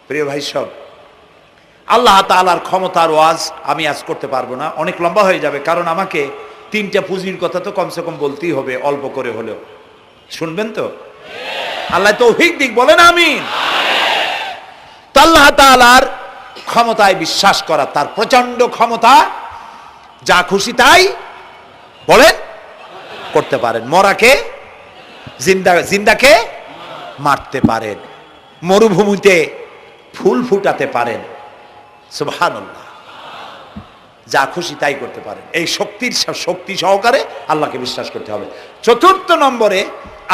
প্রিয় ভাই সব, আল্লাহ তাআলার ক্ষমতার ওয়াজ আমি আজ করতে পারবো না, অনেক লম্বা হয়ে যাবে। কারণ আমাকে 3টা পুঁজির কথা তো কমসে কম বলতেই হবে, অল্প করে হলেও। শুনবেন তো? আল্লাহ তৌফিক দিক, বলেন আমিন। তো আল্লাহ তাআলার ক্ষমতায় বিশ্বাস করা, তার প্রচন্ড ক্ষমতা, যা খুশি তাই বলেন করতে পারেন। মরাকে জিন্দাকে মারতে পারেন, মরুভূমিতে ফুল ফুটাতে পারেন। সুবহানাল্লাহ, যা খুশি তাই করতে পারেন। এই শক্তি সহকারে আল্লাহকে বিশ্বাস করতে হবে। 4র্থ নম্বরে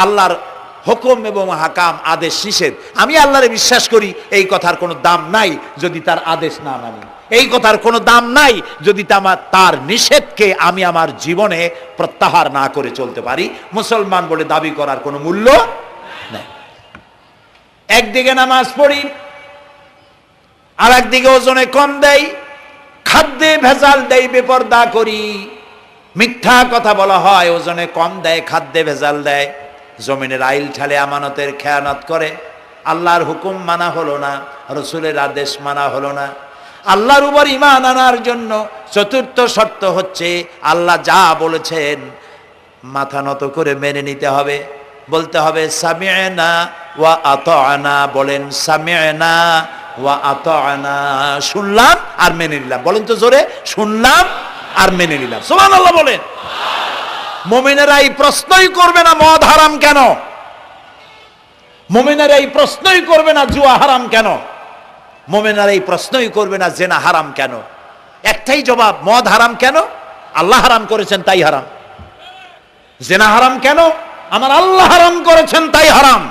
আল্লাহর হুকুম এবং হাকাম, আদেশ নিষেধ। আমি আল্লাহরে বিশ্বাস করি, এই কথার কোনো দাম নাই যদি তার আদেশ না মানি। এই কথার কোনো দাম নাই যদি তার নিষেধকে আমি আমার জীবনে প্রত্যাহার না করে চলতে পারি। মুসলমান বলে দাবি করার কোনো মূল্য নেই। একদিকে নামাজ পড়ি, আর একদিকে ওজনে কম দেয়, খাদ্যে ভেজাল দেয়, বেপরদা করি, মিথ্যা কথা বলা হয়, ওজনে কম দেয়, খাদ্যে ভেজাল দেয়, জমিনের আইল ঠালে আমানতের খেয়ানত করে, আল্লাহর হুকুম মানা হলো না, রসুলের আদেশ মানা হলো না। আল্লাহর উপর ঈমান আনার জন্য 4র্থ শর্ত হচ্ছে আল্লাহ যা বলেছেন মাথা নত করে মেনে নিতে হবে, বলতে হবে সামি'না ওয়া আতা'না। বলেন সামি'না ওয়া আতা'না, শুনলাম আর মেনে নিলাম। বলেন তো জোরে, শুনলাম আর মেনে নিলাম। সুবহানাল্লাহ বলেন। মুমিনেরা এই প্রশ্নই করবে না মদ হারাম কেন, মুমিনেরা এই প্রশ্নই করবে না জুয়া হারাম কেন, মুমিনেরা এই প্রশ্নই করবে না জেনা হারাম কেন। একটাই জবাব, মদ হারাম কেন? আল্লাহ হারাম করেছেন তাই হারাম। জেনা হারাম কেন? আমার আল্লাহ হারাম করেছেন তাই হারাম।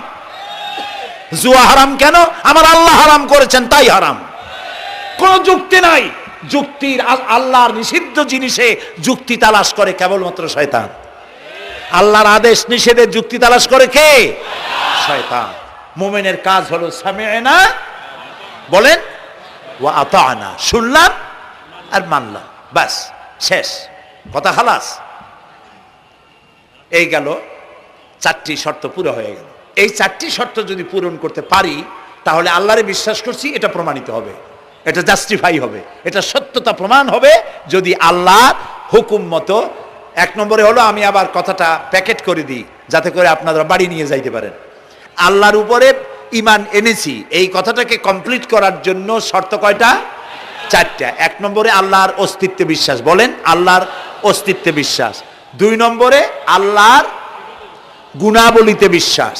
জুয়া হারাম কেন? আমার আল্লাহ হারাম করেছেন তাই হারাম। কোনো যুক্তি নাই। যুক্তির, আল্লাহর নিষিদ্ধ জিনিসে যুক্তি তালাশ করে কেবলমাত্র শয়তান। আল্লাহর আদেশ নিষেধের যুক্তি তালাশ করে কে? শয়তান। মুমিনের কাজ হলো সামি'না, বলেন, ওয়া আতা'না, শুনলাম আর মানলাম, বাস, শেষ কথা, খালাস। এই গেল 4টি শর্ত পুরো হয়ে গেল। এই 4টি শর্ত যদি পূরণ করতে পারি তাহলে আল্লাহরে বিশ্বাস করছি এটা প্রমাণিত হবে, এটা জাস্টিফাই হবে, এটা সত্যতা প্রমাণ হবে যদি আল্লাহর হুকুম মতো। 1 নম্বরে হলো, আমি আবার কথাটা প্যাকেট করে দিই যাতে করে আপনারা বাড়ি নিয়ে যাইতে পারেন। আল্লাহর উপরে ঈমান এনেছি, এই কথাটাকে কমপ্লিট করার জন্য শর্ত কয়টা? 4টা। 1 নম্বরে আল্লাহর অস্তিত্বে বিশ্বাস, বলেন আল্লাহর অস্তিত্বে বিশ্বাস। 2 নম্বরে আল্লাহর গুণাবলীতে বিশ্বাস।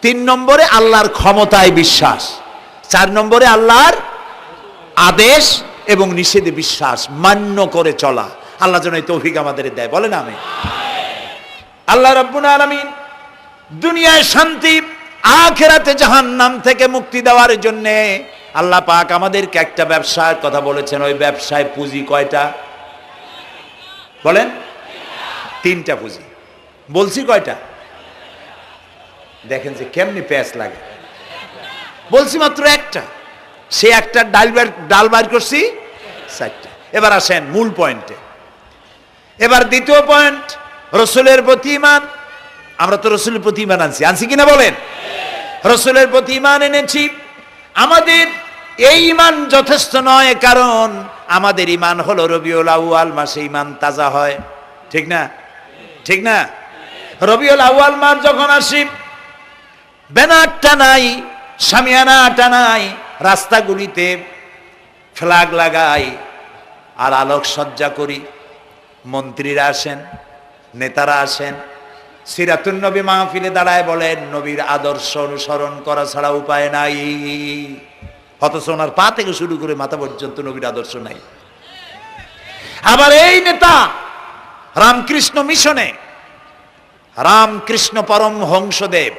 3 নম্বরে আল্লাহর ক্ষমতায় বিশ্বাস। 4 নম্বরে আল্লাহর আদেশ এবং নিষেধে বিশ্বাস, মান্য করে চলা। আল্লাহ যেন এই তৌফিক আমাদের দেয়, বলেন আমিন। আল্লাহ রাব্বুল আলামিন দুনিয়ায় শান্তি, আখিরাতে জাহান্নাম থেকে মুক্তি দেওয়ার জন্য আল্লাহ পাক আমাদেরকে একটা ব্যবসার কথা বলেছেন। ওই ব্যবসায় পুঁজি কয়টা? বলেন। 3টা পুঁজি। বলছি কয়টা? দেখেন যে কেমনি প্যাঁচ লাগে। বলছি মাত্র একটা, সে একটা ডাল বাইর করছি 4টা। এবার আসেন মূল পয়েন্টে। এবার দ্বিতীয় পয়েন্ট, রসুলের প্রতি ঈমান। আমরা তো রসুলের প্রতি ঈমান আনছি কিনা বলেন? রসুলের প্রতি ঈমান এনেছি। আমাদের এই ঈমান যথেষ্ট নয়, কারণ আমাদের ঈমান হলো রবিউল আউয়াল মাসে ঈমান তাজা হয়, ঠিক না? ঠিক না? রবিউল আউয়াল মাস যখন আসি, ব্যানারটা নাই, শামিয়ানাটা নাই, রাস্তাগুলিতে ফ্ল্যাগ লাগাই আর আলোকসজ্জা করি। মন্ত্রীরা আসেন, নেতারা আসেন, সিরাতুন নবী মাহফিলে দাঁড়ায় বলেন নবীর আদর্শ অনুসরণ করা ছাড়া উপায় নাই। অথচ ওনার পা থেকে শুরু করে মাথা পর্যন্ত নবীর আদর্শ নাই। আবার এই নেতা রামকৃষ্ণ মিশনে, রামকৃষ্ণ পরমহংসদেব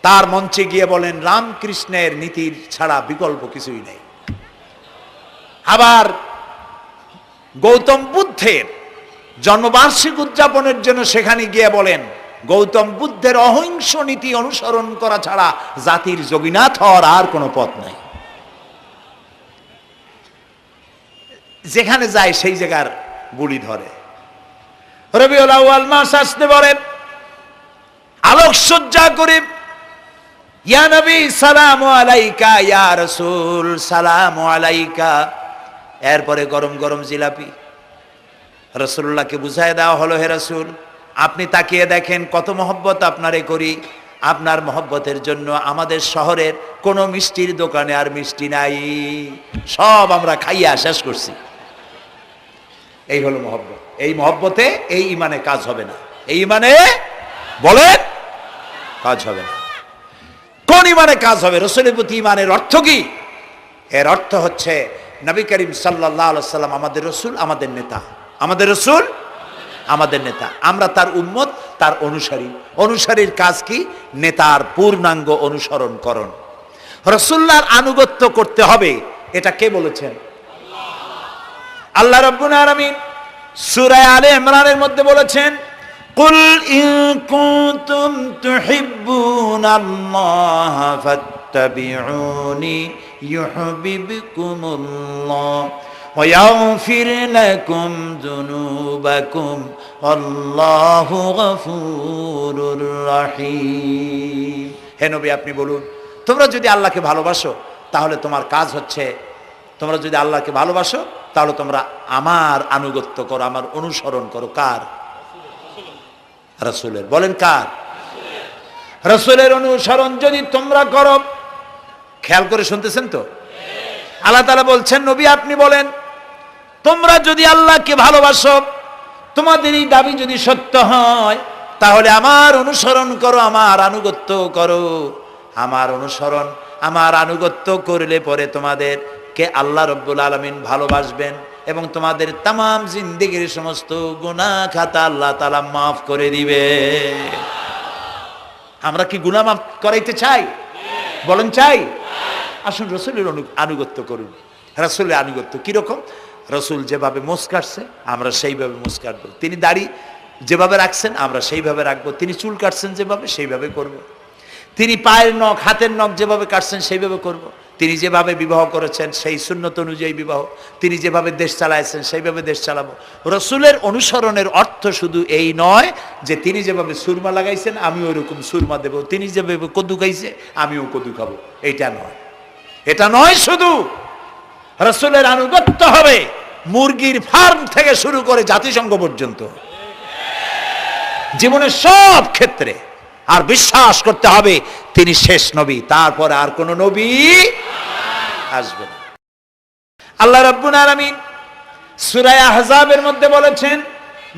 তার মঞ্চে গিয়ে বলেন রামকৃষ্ণের নীতির ছাড়া বিকল্প কিছুই নেই। আবার গৌতম বুদ্ধের জন্মবার্ষিকী উদযাপনের জন্য সেখানে গিয়ে বলেন গৌতম বুদ্ধের অহিংস নীতি অনুসরণ করা ছাড়া জাতির যোগীনাথ হওয়ার আর কোনো পথ নাই। যেখানে যায় সেই জায়গার বুলি ধরে। রবিউল আউয়াল মাস আসতে বলেন, আলোকসজ্জা করে ইয়া নবী সালামু আলাইকা, ইয়া রাসূল সালামু আলাইকা। এরপরে গরম গরম জিলাপি রাসূলুল্লাহকে বুঝায় দেওয়া হলো, হে রাসূল আপনি তাকিয়ে দেখেন কত মহব্বত আপনারে করি, আপনার মহব্বতের জন্য আমাদের শহরের কোনো মিষ্টির দোকানে আর মিষ্টি নাই, সব আমরা খাইয়া শেষ করছি। এই হলো মহব্বত। এই মহব্বতে এই ঈমানে কাজ হবে না। এই ঈমানে বলেন কাজ হবে না। কোন ঈমানে কাজ হবে? রাসূলের প্রতি ঈমানের অর্থ কি? এর অর্থ হচ্ছে নবী করিম সাল্লাল্লাহু আলাইহি সাল্লাম আমাদের রাসূল, আমাদের নেতা। আমাদের রাসূল আমাদের নেতা, আমরা তার উম্মত, তার অনুসারী। অনুসারীর কাজ কি? নেতার পূর্ণাঙ্গ অনুসরণ করণ। রাসূলুল্লাহর আনুগত্য করতে হবে, এটা কে বলেছেন? আল্লাহ রাব্বুল আলামিন সূরা আলে ইমরানের মধ্যে বলেছেন, কুল ইন কুনতুম তুহিব্বুনাল্লাহ ফাত্তাবিউনি ইউহিব্বুকুমুল্লাহ ওয়া ইয়াগফির লাকুম যুনুবাকুম আল্লাহু গফুরুর রহিম। হে নবী আপনি বলুন, তোমরা যদি আল্লাহকে ভালোবাসো তাহলে তোমার কাজ হচ্ছে, তোমরা যদি আল্লাহকে ভালোবাসো তাহলে তোমরা আমার আনুগত্য করো, আমার অনুসরণ করো। কার? রাসূলের। বলেন কার? রাসূলের অনুসরণ যদি তোমরা করো, খেয়াল করে শুনতেছেন তো? আল্লাহ তাআলা বলছেন নবী আপনি বলেন, তোমরা যদি আল্লাহকে ভালোবাসো, তোমাদের এই দাবি যদি সত্য হয়, তাহলে আমার অনুসরণ করো, আমার আনুগত্য করো। আমার অনুসরণ, আমার আনুগত্য করলে পরে তোমাদেরকে আল্লাহ রাব্বুল আলামিন ভালোবাসবেন এবং তোমাদের তামাম জিন্দেগির সমস্ত গুনাহ খাতা আল্লাহ তাআলা মাফ করে দিবে। আমরা কি গুনাহ মাফ করাইতে চাই? বলেন চাই? আসুন রাসূলের আনুগত্য করুন। রাসূলের আনুগত্য কিরকম? রাসূল যেভাবে মোস কাটছে আমরা সেইভাবে মোস কাটবো। তিনি দাড়ি যেভাবে রাখছেন আমরা সেইভাবে রাখবো। তিনি চুল কাটছেন যেভাবে সেইভাবে করব। তিনি পায়ের নখ, হাতের নখ যেভাবে কাটছেন সেইভাবে করব। তিনি যেভাবে বিবাহ করেছেন সেই সুন্নত অনুযায়ী বিবাহ, তিনি যেভাবে দেশ চালাইছেন সেইভাবে দেশ চালাবো। রাসূলের অনুসরণের অর্থ শুধু এই নয় যে তিনি যেভাবে সুরমা লাগাইছেন আমি ওইরকম সুরমা দেব, তিনি যেভাবে কদু খাইছে আমিও কদু খাবো, এইটা নয়। এটা নয়, শুধু রাসূলের আনুগত্য হবে মুরগির ফার্ম থেকে শুরু করে জাতিসংঘ পর্যন্ত, জীবনের সব ক্ষেত্রে। আর বিশ্বাস করতে হবে তিনি শেষ নবী, তারপরে আর কোন নবী আসবে না। আল্লাহ রাব্বুল আলামিন সূরা আহজাবের মধ্যে বলেছেন,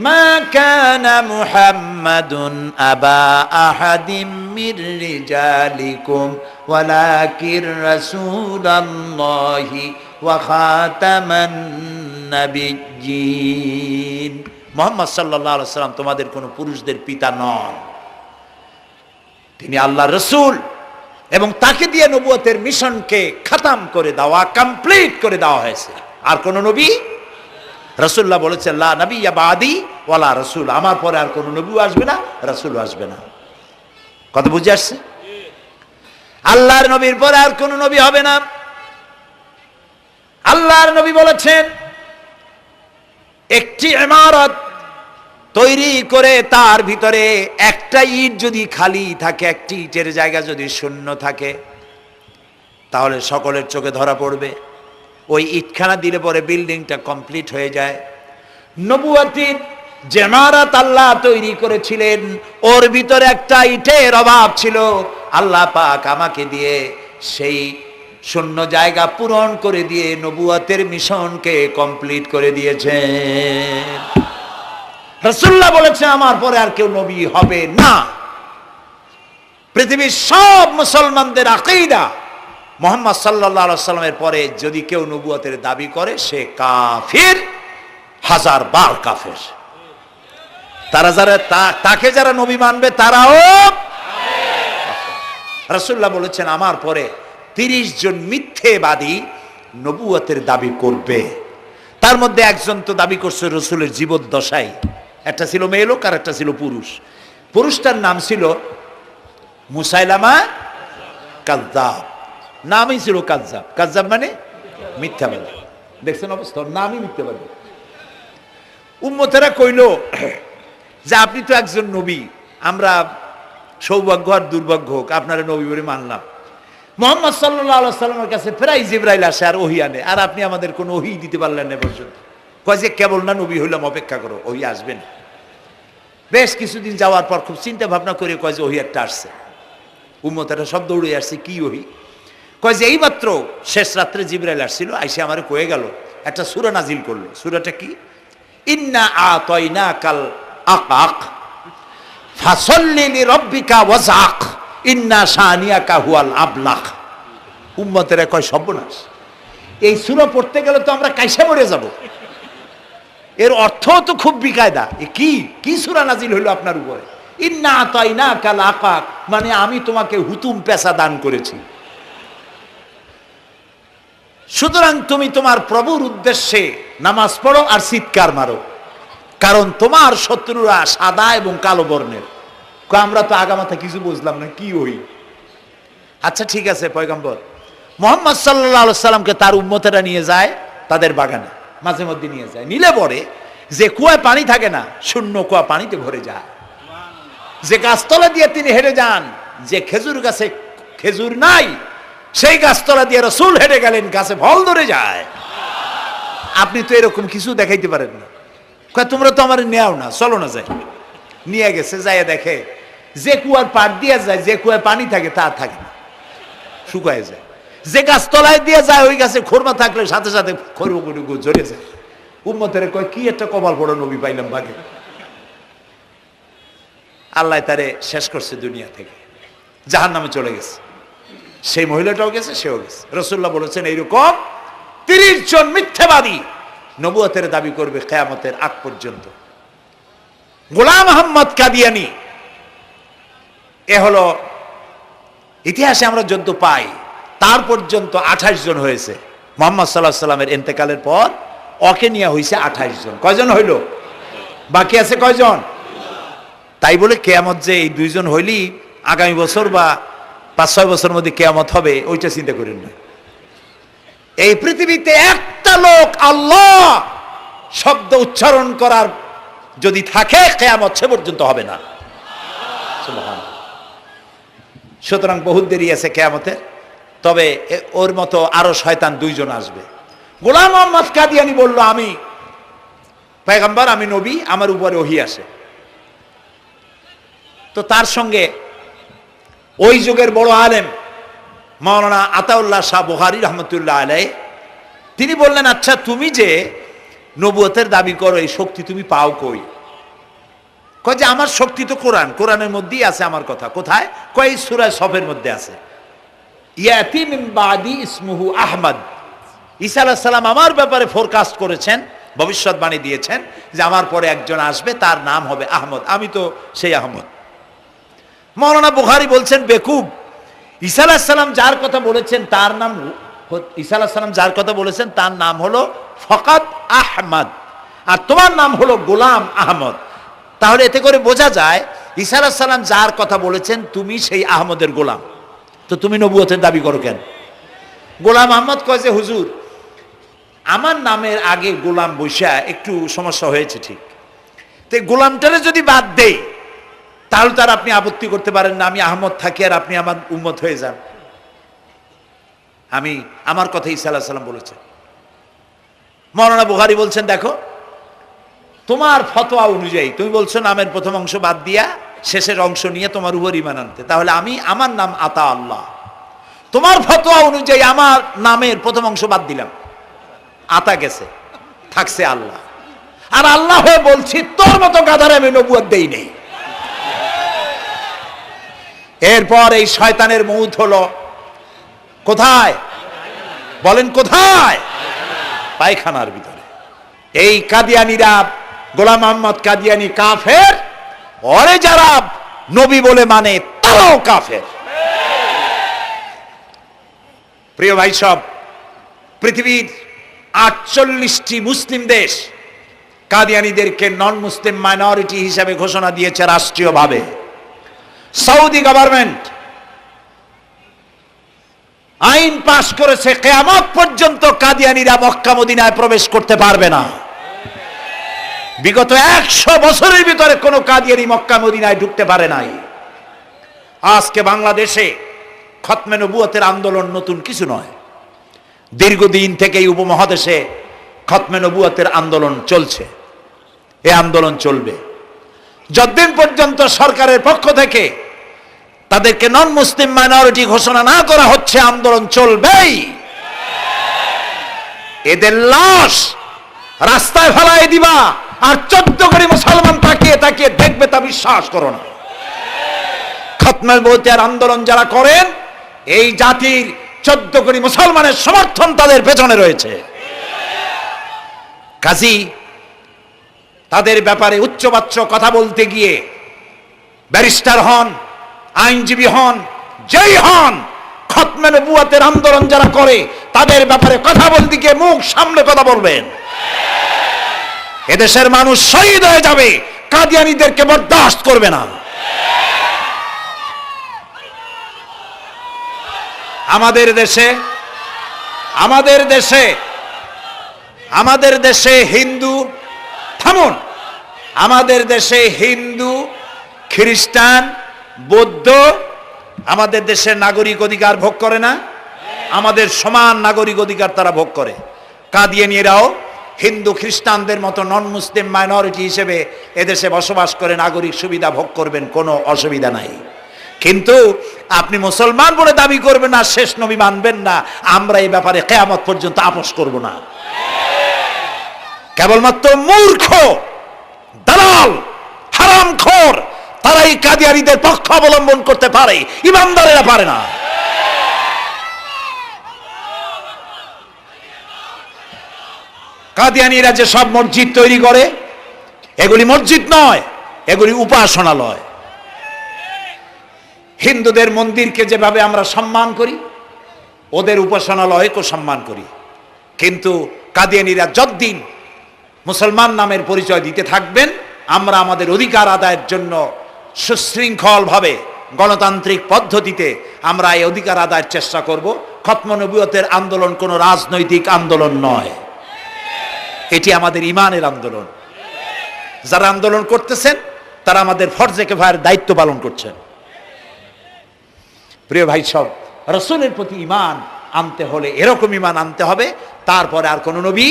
মা কানা মুহাম্মাদুন আবা আহাদিম মির রিজালিকুম ওয়ালাকির রাসূলুল্লাহি ওয়া খাতামান নাবিয়্যিন। মুহাম্মদ সাল্লাল্লাহু আলাইহি ওয়াসাল্লাম তোমাদের কোন পুরুষদের পিতা নন, তিনি আল্লাহর রাসূল এবং তাকে দিয়ে নবুয়তের মিশনকে খতম করে দেওয়া, কমপ্লিট করে দেওয়া হয়েছে। আর কোন নবী, রাসূলুল্লাহ বলেছেন লা নাবিয়্যা বাদি ওয়ালা রাসূল, আমার পরে আর কোন নবী আসবে না, রাসূল আসবে না। কথা বুঝে আসছে? আল্লাহর নবীর পরে আর কোন নবী হবে না। আল্লাহর নবী বলেছেন, একটি ইমারত তৈরি করে তার ভিতরে একটা ইট যদি খালি থাকে, একটি ইটের জায়গা যদি শূন্য থাকে, তাহলে সকলের চোখে ধরা পড়বে। ওই ইটখানা দিলে পরে বিল্ডিংটা কমপ্লিট হয়ে যায়। নবুয়তির যে ইমারত আল্লাহ তৈরি করেছিলেন, ওর ভিতরে একটা ইটের অভাব ছিল। আল্লাহ পাক আমাকে দিয়ে সেই শূন্য জায়গা পূরণ করে দিয়ে নবুয়তের মিশনকে কমপ্লিট করে দিয়েছেন। রাসূলুল্লাহ বলেছেন, আমার পরে আর কেউ নবী হবে না। পৃথিবীর সব মুসলমানদের আকীদা, মুহাম্মদ সাল্লাল্লাহু আলাইহি ওয়াসাল্লামের পরে যদি কেউ নবুয়তের দাবি করে সে কাফির, হাজার বার কাফের। তাকে যারা নবী মানবে তারাও। রাসূলুল্লাহ বলেছেন, আমার পরে 30 জন মিথ্যেবাদী নবুয়তের দাবি করবে। তার মধ্যে একজন তো দাবি করছে রসুলের জীবদ্দশায়, একটা ছিল মেয়ে লোক আর একটা ছিল পুরুষ। পুরুষটার নাম ছিল মুসাইলামা কাযযাব, নামই ছিল কাযযাব। কাযযাব মানে মিথ্যাবাদী। দেখছেন অবস্থা, নামই মিথ্যাবাদী। উম্মতেরা কইল যে আপনি তো একজন নবী, আমরা সৌভাগ্য আর দুর্ভাগ্য হোক আপনারা নবী বলে মানলাম। মুহাম্মদ সাল্লাল্লাহু আলাইহি ওয়াসাল্লামের কাছে প্রায় জিবরাইল আসে আর ওহী আনে, আর আপনি আমাদের কোনো ওহী দিতে পারলেন না পর্যন্ত। কয় যে কেবল না নবী হইলাম, অপেক্ষা করো, ওহী আসবেন। বেশ কিছুদিন যাওয়ার পর খুব চিন্তা ভাবনা করে কয় যে ওহী একটা আসছে। উম্মতেরা সব দৌড়ে আসছে, কি ওহী? কয় যে এইমাত্র শেষ রাত্রে জিবরাইল আসছিল, আইসে আমারে কয়ে গেল, একটা সূরা নাজিল করলো। সূরাটা কি? ইন্না আতাইনাকাল আকাক ফাসাল্লি লিরাব্বিকা ওয়াজআক ইন্না শানিয়াকা হুয়াল আবলাক। উম্মতেরা কয় সর্বনাশ, এই সূরা পড়তে গেলে তো আমরা কাইসা মরে যাব। এর অর্থ তো খুব বিকায়দা। কি সূরা নাজিল হইল আপনার উপরে? ইন্না আতাইনাকাল আকাক মানে আমি তোমাকে হুতুম পেশা দান করেছি, সুতরাং তুমি তোমার প্রভুর উদ্দেশ্যে নামাজ পড়ো আর চিৎকার মারো, কারণ তোমার শত্রুরা সাদা এবং কালো বর্ণের। আমরা তো আগামাথা কিছু বুঝলাম না, কি ওই? আচ্ছা ঠিক আছে, পয়গম্বর মুহাম্মদ সাল্লাল্লাহু আলাইহি সাল্লামকে তার উম্মতেরা নিয়ে যায় তাদের বাগানে, মাঝে মধ্যে নিয়ে যায়। নিলে পরে যে কুয়ায় পানি থাকে না, শূন্য কুয়া পানিতে ভরে যায়। যে গাছতলা দিয়ে তিনি হেঁটে যান, যে খেজুর গাছে খেজুর নাই, সেই গাছতলা দিয়ে রাসূল হেঁটে গেলেন, গাছে ফল ধরে যায়। আপনি তো এরকম কিছু দেখাইতে পারেন না। কয় তোমরা তো আমার নেও না, চলো না যাই। নিয়ে গেছে, যাইয়া দেখে যে কুয়ার পাড় দিয়ে যায়, যে কুয়ায় পানি থাকে তা থাকে না, শুকায় যায়। যে গাছ তলায় দিয়ে যায়, ওই গাছে খোরমা থাকলে সাথে সাথে খড়গুলো ঝরে যায়। উম্মতের কয় কি একটা কপাল পড়ো নবী পাইলাম বাগে। আল্লাহ তারে শেষ করছে দুনিয়া থেকে, জাহান্নামে চলে গেছে। সেই মহিলাটাও গেছে, সেও গেছে। রাসূলুল্লাহ বলেছেন এইরকম 30 জন মিথ্যাবাদী নবুয়তের দাবি করবে কিয়ামতের আগ পর্যন্ত। গোলাম আহমদ কাদিয়ানী, এ হলো ইতিহাসে আমরা যদ্দ পাই, তার পর্যন্ত 28 জন হয়েছে। মুহাম্মদ সাল্লাল্লাহু আলাইহি সাল্লামের ইন্তেকালের পর ওকে নিয়ে হয়েছে 28 জন। কয়জন হইল? বাকি আছে কয়জন? তাই বলে কিয়ামত যে এই 2 জন হইলি আগামী বছর বা 5-6 বছরের মধ্যে কিয়ামত হবে, ওইটা চিন্তা করেন না। এই পৃথিবীতে একটা লোক আল্লাহ শব্দ উচ্চারণ করার যদি থাকে, কিয়ামত সে পর্যন্ত হবে না। সুবহানাল্লাহ। সুতরাং বহুত দেরি আছে কিয়ামতে। তবে ওর মতো আরো শয়তান 2 জন আসবে। গোলাম আহমদ কাদিয়ানী বলল, আমি পয়গম্বর, আমি নবী, আমার উপরে ওহী আসে। তো তার সঙ্গে ওই যুগের বড় আলেম মাওলানা আতাউল্লাহ শাহ বুখারী রহমতুল্লাহ আলাইহি, তিনি বললেন, আচ্ছা তুমি যে নবুয়তের দাবি করো, এই শক্তি তুমি পাও কই? কয় যে আমার শক্তি তো কোরআন, কোরআনের মধ্যেই আছে আমার কথা। কোথায়? কয় সূরা সফের মধ্যে আছে, ইয়াতি মিন বাদি ইসমুহু আহমদ। ঈসা আলাইহিস সালাম আমার ব্যাপারে ফোরকাস্ট করেছেন, ভবিষ্যৎবাণী দিয়েছেন যে আমার পরে একজন আসবে, তার নাম হবে আহমদ। আমি তো সেই আহমদ। মাওলানা বুখারী বলছেন, বেকুব, ঈসা আলাইহিস সালাম যার কথা বলেছেন তার নাম, ঈসা আলাইহিস সালাম যার কথা বলেছেন তার নাম হলো ফকাত আহমদ, আর তোমার নাম হলো গোলাম আহমদ। তাহলে এতে করে বোঝা যায় ঈসা আলাইহিস সালাম যার কথা বলেছেন তুমি সেই আহমদের গোলাম। তো তুমি নবুয়তের দাবি করো কেন? গোলাম আহমদ কয় যে হুজুর, আমার নামের আগে গোলাম বৈশা একটু সমস্যা হয়েছে, ঠিক, তো গোলামটারে যদি বাদ দেই তাহলে তার আপনি আপত্তি করতে পারেন না, আমি আহমদ থাকি আর আপনি আমার উম্মত হয়ে যান। আমার কথা ঈসা আলাইহিস সালাম বলেছে। মাওলানা বুখারী বলছেন, দেখো তোমার ফতোয়া অনুযায়ী তুমি বলছো নামের প্রথম অংশ বাদ দিয়া শেষের অংশ নিয়ে তোমার উপর ঈমান আনতে, তাহলে আমার নাম আতা আল্লাহ, তোমার ফতোয়া অনুযায়ী আমার নামের প্রথম অংশ বাদ দিলাম, আতা গেছে, থাকছে আল্লাহ। আর আল্লাহ হয়ে বলছি তোর মতো গাধারে আমি নবুয়ত দেই নেই। এরপর এই শয়তানের মউত হলো কোথায় বলেন? কোথায়? পায়খানার ভিতরে। এই কাদিয়ানীরা, গোলাম আহমদ কাদিয়ানী কাফের, ওরে যারা নবী বলে মানে তারাও কাফের। প্রিয় ভাই সব, পৃথিবীর 48টি মুসলিম দেশ কাদিয়ানীদেরকে নন মুসলিম মাইনরিটি হিসেবে ঘোষণা দিয়েছে রাষ্ট্রীয়ভাবে। সৌদি গভর্নমেন্ট আইন পাশ করেছে, কিয়ামত পর্যন্ত কাদিয়ানীরা মক্কা মদিনায় প্রবেশ করতে পারবে না। বিগত 100 বছরের ভিতরে কোন কাদিয়ানী মক্কা মদিনায় ঢুকতে পারে নাই। আজকে বাংলাদেশে খতমে নবুয়তের আন্দোলন নতুন কিছু নয়, দীর্ঘদিন থেকেই উপমহাদেশে খতমে নবুয়তের আন্দোলন চলছে। এই আন্দোলন চলবে যতদিন পর্যন্ত সরকারের পক্ষ থেকে তাদেরকে নন মুসলিম মাইনরিটি ঘোষণা না করা হচ্ছে, আন্দোলন চলবেই। এদের লাশ রাস্তায় ফেলায় দিবা আর 14 কোটি মুসলমান তাকিয়ে তাকিয়ে দেখবে, তা বিশ্বাস করো না। খতমে নবুয়তের আন্দোলন যারা করেন, এই জাতির 14 কোটি মুসলমানের সমর্থন তাদের পেছনে রয়েছে। কাজী তাদের ব্যাপারে উচ্চবাচ্য কথা বলতে গিয়ে ব্যারিস্টার হন, আইনজীবী হন, যেই হন, খতমে নবুয়তের আন্দোলন যারা করে তাদের ব্যাপারে কথা বলতে গিয়ে মুখ সামনে কথা বলবেন। এদেশের মানুষ শহীদ হয়ে যাবে, কাদিয়ানীদেরকে বরদাস্ত করবে না। আমাদের দেশে হিন্দু, থামুন, আমাদের দেশে হিন্দু, খ্রিস্টান, বৌদ্ধ আমাদের দেশের নাগরিক অধিকার ভোগ করে না? আমাদের সমান নাগরিক অধিকার তারা ভোগ করে। কাদিয়ানীরাও হিন্দু খ্রিস্টানদের মতো নন মুসলিম মাইনরিটি হিসেবে এদেশে বসবাস করে নাগরিক সুবিধা ভোগ করবেন, কোনো অসুবিধা নাই। কিন্তু আপনি মুসলমান বলে দাবি করবেন না, শেষ নবী মানবেন না, আমরা এই ব্যাপারে কিয়ামত পর্যন্ত আপোষ করব না। কেবলমাত্র মূর্খ, দালাল, হারামখোর তারাই কাদিয়ানীদের পক্ষ অবলম্বন করতে পারে, ইমানদারেরা পারে না। কাদিয়ানীরা যে সব মসজিদ তৈরি করে, এগুলি মসজিদ নয়, এগুলি উপাসনালয়। হিন্দুদের মন্দিরকে যেভাবে আমরা সম্মান করি, ওদের উপাসনালয়কেও সম্মান করি। কিন্তু কাদিয়ানীরা যতদিন মুসলমান নামের পরিচয় দিতে থাকবেন, আমরা আমাদের অধিকার আদায়ের জন্য সুশৃঙ্খলভাবে গণতান্ত্রিক পদ্ধতিতে আমরা এই অধিকার আদায়ের চেষ্টা করব। খতমে নবুয়তের আন্দোলন কোনো রাজনৈতিক আন্দোলন নয়, এটি আমাদের ইমানের আন্দোলন। যারা আন্দোলন করতেছেন তারা আমাদের ফরজে কিফায়ার দায়িত্ব পালন করছেন। প্রিয় ভাই সব, রাসূলের প্রতি ঈমান আনতে হলে এরকম ঈমান আনতে হবে, তারপরে আর কোনো নবী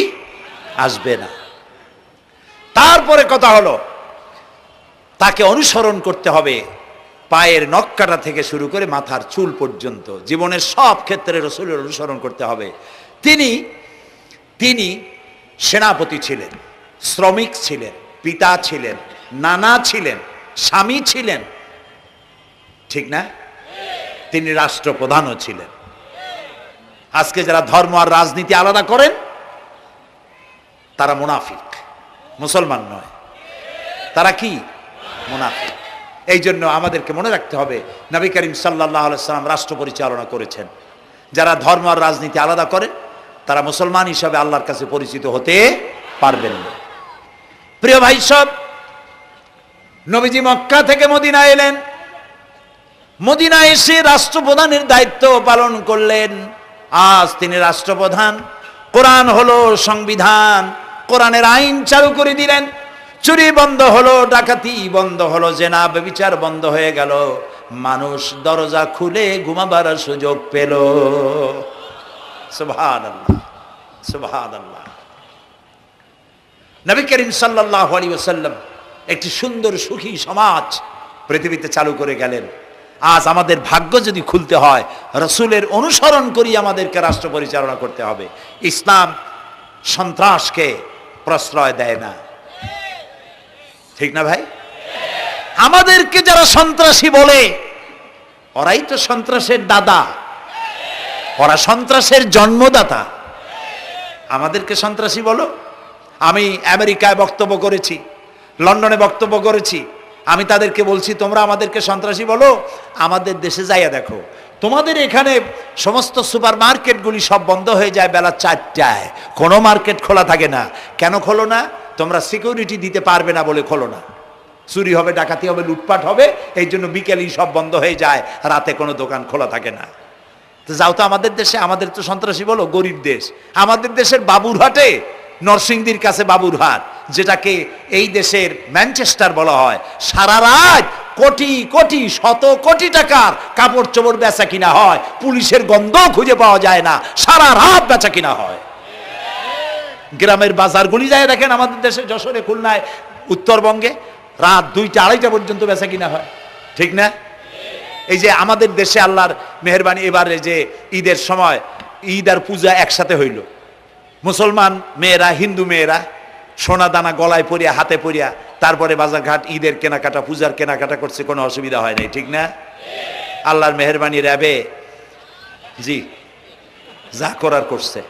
আসবে না। তারপরে কথা হলো তাকে অনুসরণ করতে হবে পায়ের নখকাটা থেকে শুরু করে মাথার চুল পর্যন্ত, জীবনের সব ক্ষেত্রে রাসূলের অনুসরণ করতে হবে। তিনি সেনাপতি ছিলেন, শ্রমিক ছিলেন, পিতা ছিলেন, নানা ছিলেন, স্বামী ছিলেন, ঠিক না? তিনি রাষ্ট্রপ্রধানও ছিলেন। আজকে যারা ধর্ম আর রাজনীতি আলাদা করেন তারা মুনাফিক, মুসলমান নয়, তারা কি? মুনাফিক। এই জন্য আমাদেরকে মনে রাখতে হবে নবী করিম সাল্লাল্লাহু আলাইহি সাল্লাম রাষ্ট্র পরিচালনা করেছেন। যারা ধর্ম আর রাজনীতি আলাদা করেন তারা মুসলমান হিসাবে আল্লাহর কাছে পরিচিত হতে পারবেন না। প্রিয় ভাই সব, নবীজি মক্কা থেকে মদিনা এলেন, মদিনায় এসে রাষ্ট্রপ্রধানের দায়িত্ব পালন করলেন। আজ তিনি রাষ্ট্রপ্রধান, কোরআন হলো সংবিধান, কোরআনের আইন চালু করে দিলেন। চুরি বন্ধ হলো, ডাকাতি বন্ধ হলো, জেনা ব্যভিচার বন্ধ হয়ে গেল, মানুষ দরজা খুলে ঘুমাবার সুযোগ পেল। সুবহানাল্লাহ, সুবহানাল্লাহ। নবী করিম সাল্লাল্লাহু আলাইহি ওয়াসাল্লাম একটি সুন্দর সুখী সমাজ পৃথিবীতে চালু করে গেলেন। আজ আমাদের ভাগ্য যদি খুলতে হয়, রাসূলের অনুসরণ করি আমাদেরকে রাষ্ট্র পরিচালনা করতে হবে। ইসলাম সন্ত্রাসকে প্রশ্রয় দেয় না, ঠিক না ভাই? আমাদেরকে যারা সন্ত্রাসী বলে, ওরাই তো সন্ত্রাসের দাদা, ওরা সন্ত্রাসের জন্মদাতা। আমাদেরকে সন্ত্রাসী বলো? আমি আমেরিকায় বক্তব্য করেছি, লন্ডনে বক্তব্য করেছি, আমি তাদেরকে বলছি তোমরা আমাদেরকে সন্ত্রাসী বলো, আমাদের দেশে যাইয়া দেখো, তোমাদের এখানে সমস্ত সুপার মার্কেটগুলি সব বন্ধ হয়ে যায় বেলা 4টায়, কোনো মার্কেট খোলা থাকে না। কেন খোলো না? তোমরা সিকিউরিটি দিতে পারবে না বলে খোলো না। চুরি হবে, ডাকাতি হবে, লুটপাট হবে, এই জন্য বিকেলেই সব বন্ধ হয়ে যায়, রাতে কোনো দোকান খোলা থাকে না। তো যাও তো আমাদের দেশে, আমাদের তো সন্ত্রাসী বলো, গরিব দেশ। আমাদের দেশের বাবুরহাটে, নরসিংদীর কাছে বাবুরহাট, যেটাকে এই দেশের ম্যানচেস্টার বলা হয়, সারা রাত কোটি কোটি শত কোটি টাকার কাপড় চোপড় বেচা কিনা হয়, পুলিশের গন্ধ খুঁজে পাওয়া যায় না, সারা রাত বেচা কিনা হয়। গ্রামের বাজারগুলি যায় দেখেন, আমাদের দেশে যশোরে, খুলনায়, উত্তরবঙ্গে রাত 2টা 2:30 পর্যন্ত বেচা কিনা হয়, ঠিক না? এই যে আমাদের দেশে আল্লাহর মেহেরবানি, এবারে যে ঈদের সময় ঈদ আর পূজা একসাথে হইল, মুসলমান মেয়েরা, হিন্দু মেয়েরা সোনা দানা গলায় পরিয়া, হাতে পরিয়া, তারপরে বাজারঘাট ঈদের কেনাকাটা, পূজার কেনাকাটা করছে, কোনো অসুবিধা হয় নাই, ঠিক না? আল্লাহর মেহেরবানি, র্যাবে জি যা করার করছে।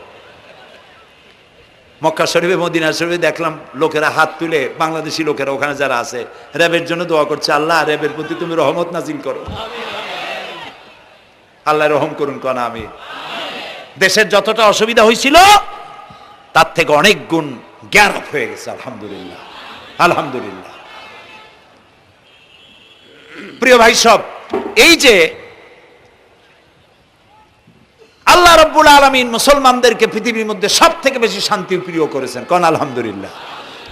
মক্কা শরীফে, মদিনা শরীফে দেখলাম লোকেরা হাত তুলে, বাংলাদেশি লোকেরা ওখানে যারা আছে, র্যাবের জন্য দোয়া করছে, আল্লাহ র্যাবের প্রতি তুমি রহমত নাজিল করো, আল্লাহ রহম করুন কনা। আমি দেশের যতটা অসুবিধা হয়েছিল তার থেকে অনেক গুণ জ্ঞান হয়ে গেছে, আলহামদুলিল্লাহ, আলহামদুলিল্লাহ। প্রিয় ভাই সব, এই যে আল্লাহ রাব্বুল আলামিন মুসলমানদেরকে পৃথিবীর মধ্যে সব থেকে বেশি শান্তি প্রিয় করেছেন, কোন আলহামদুলিল্লাহ।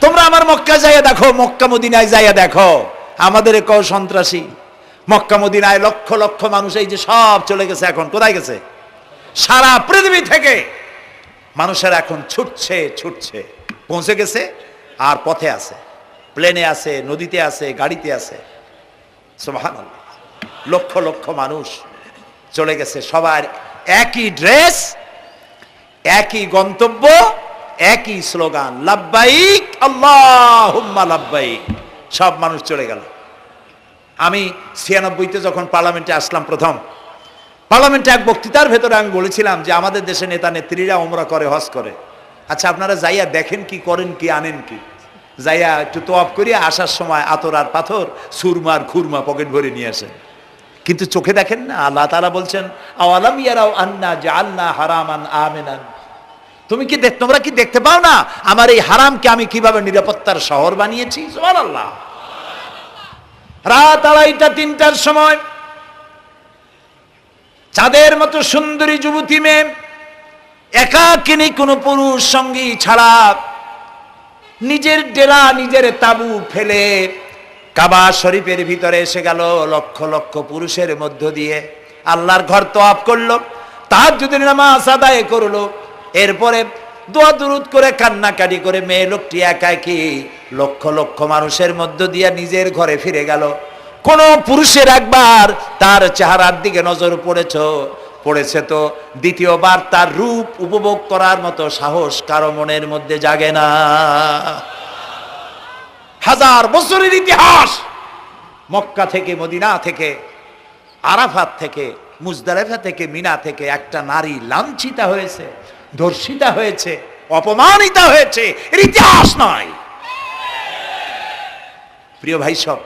তোমরা আমার মক্কা যাইয়া দেখো, মক্কা মদিনায় যাইয়া দেখো, আমাদের কেউ সন্ত্রাসী? মক্কা মদিনায় লক্ষ লক্ষ মানুষ এই যে সব চলে গেছে, এখন কোথায় গেছে? সারা পৃথিবী থেকে মানুষের এখন ছুটছে ছুটছে, পৌঁছে গেছে, আর পথে আছে, প্লেনে আছে, নদীতে আছে, গাড়িতে আছে। সুবহানাল্লাহ, লক্ষ লক্ষ মানুষ চলে গেছে, সবার একই ড্রেস, একই গন্তব্য, একই স্লোগান, লাব্বাইক আল্লাহুম্মা লাব্বাইক। সব মানুষ চলে গেল। আমি 96-তে যখন পার্লামেন্টে আসলাম, প্রথম পার্লামেন্টে এক বক্তৃতার ভেতরে আমি বলেছিলাম যে আমাদের দেশে নেতা নেত্রীরা ওমরা করে, হজ করে। আচ্ছা, আপনারা যাইয়া দেখেন কি, করেন কি, আনেন কি? যাইয়া একটু তোয়াব করিয়া আসার সময় আতর আর পাথর, সুরমার খুরমা পকেট ভরে নিয়ে আসেন, কিন্তু চোখে দেখেন না। আল্লাহ তাআলা বলছেন, আওয়ালাম ইয়ারাউ আন্না জাআলনা হারামান আমিনান, তোমরা কি দেখতে পাও না আমার এই হারামকে আমি কিভাবে নিরাপত্তার শহর বানিয়েছি? সুবহানাল্লাহ। রাত 2:30-3টার সময় চাঁদের মতো সুন্দরী যুবতী মেয়ে, একাকিনী, কোনো পুরুষ সঙ্গী ছাড়া, নিজের ডেরা, নিজের তাবু ফেলে কাবা শরীফের ভিতরে এসে গেল, লক্ষ লক্ষ পুরুষের মধ্য দিয়ে আল্লাহর ঘর তওয়াফ করলো, তাহাজ্জুদের নামাজ আদায় করলো, এরপরে দোয়া দুরুদ করে, কান্নাকাটি করে, মেয়ে লোকটি একাকী লক্ষ লক্ষ মানুষের মধ্য দিয়ে নিজের ঘরে ফিরে গেল। কোন পুরুষের একবার তার চেহারার দিকে নজর পড়েছে তো দ্বিতীয়বার তার রূপ উপভোগ করার মতো সাহস কারো মনের মধ্যে জাগে না। হাজার বছরের ইতিহাস, মক্কা থেকে, মদিনা থেকে, আরাফাত থেকে, মুজদালিফা থেকে, মিনা থেকে একটা নারী লাঞ্ছিতা হয়েছে, ধর্ষিতা হয়েছে, অপমানিতা হয়েছে, এর ইতিহাস নয়। প্রিয় ভাই সব,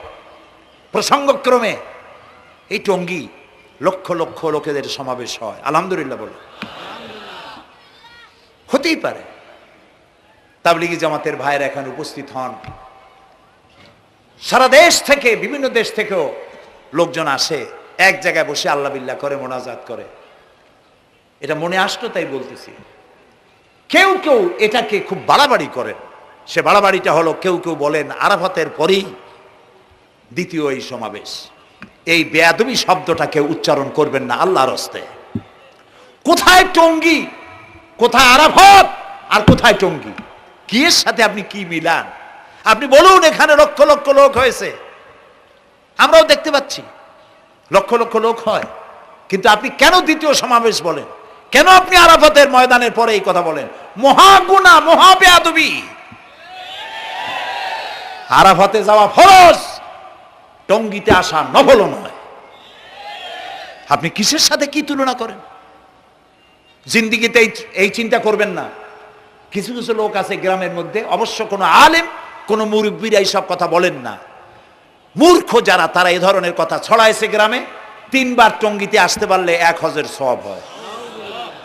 প্রসঙ্গক্রমে এই টঙ্গী লক্ষ লক্ষ লোকেদের সমাবেশ হয়, আলহামদুলিল্লাহ বলে। হতেই পারে তাবলিগি জামাতের ভাইয়েরা এখানে উপস্থিত হন, সারা দেশ থেকে, বিভিন্ন দেশ থেকেও লোকজন আসে, এক জায়গায় বসে আল্লাহ বিল্লাহ করে, মোনাজাত করে। এটা মনে আসতো তাই বলতেছি। কেউ কেউ এটাকে খুব বাড়াবাড়ি করেন। সে বাড়াবাড়িটা হলো, কেউ কেউ বলেন আরাফাতের পরেই দ্বিতীয় এই সমাবেশ। এই বেয়াদবি শব্দটাকে উচ্চারণ করবেন না আল্লাহর হস্তে। কোথায় টঙ্গী, কোথায় আরাফাত, আর কোথায় টঙ্গী? কি এর সাথে আপনি কি মিলান? আপনি বলুন এখানে লক্ষ লক্ষ লোক হয়েছে, আমরাও দেখতে পাচ্ছি লক্ষ লক্ষ লোক হয়, কিন্তু আপনি কেন দ্বিতীয় সমাবেশ বলেন? কেন আপনি আরাফাতের ময়দানের পরে এই কথা বলেন? মহাগুনাহ, মহা বেয়াদবি। আরাফাতে যাওয়া ফরজ, টঙ্গীতে আসা নফল নয়। আপনি কিসের সাথে কি তুলনা করেন? জিন্দিগিতে এই চিন্তা করবেন না। কিছু কিছু লোক আছে গ্রামের মধ্যে, অবশ্য কোনো আলেম, কোনো মুরব্বীরা এইসব কথা বলেন না। মূর্খ যারা, তারা এই ধরনের কথা ছড়াইছে গ্রামে। 3 বার টঙ্গীতে আসতে পারলে 1 হজের সওয়াব হয়।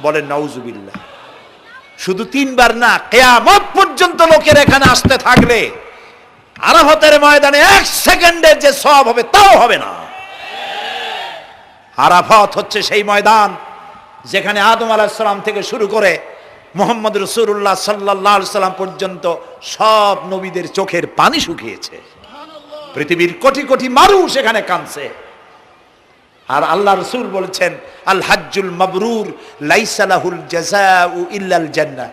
বলেন নাউজুবিল্লাহ। শুধু 3 বার না, কিয়ামত পর্যন্ত লোকের এখানে আসতে থাকলে আরাফাতের ময়দানে 1 সেকেন্ডের যে সওয়াব হবে তাও হবে না। আরাফাত হচ্ছে সেই ময়দান যেখানে আদম আলাইহিস সালাম থেকে শুরু করে মুহাম্মদ রাসূলুল্লাহ সাল্লাল্লাহু আলাইহি সাল্লাম পর্যন্ত সব নবীদের চোখের পানি শুকিয়েছে। পৃথিবীর কোটি কোটি মানুষ এখানে কাঁদছে। আর আল্লাহ রাসূল বলেছেন, আল হাজ্জুল মাবরুর লাইসা লাহুল জাযাউ ইল্লাল জান্নাহ।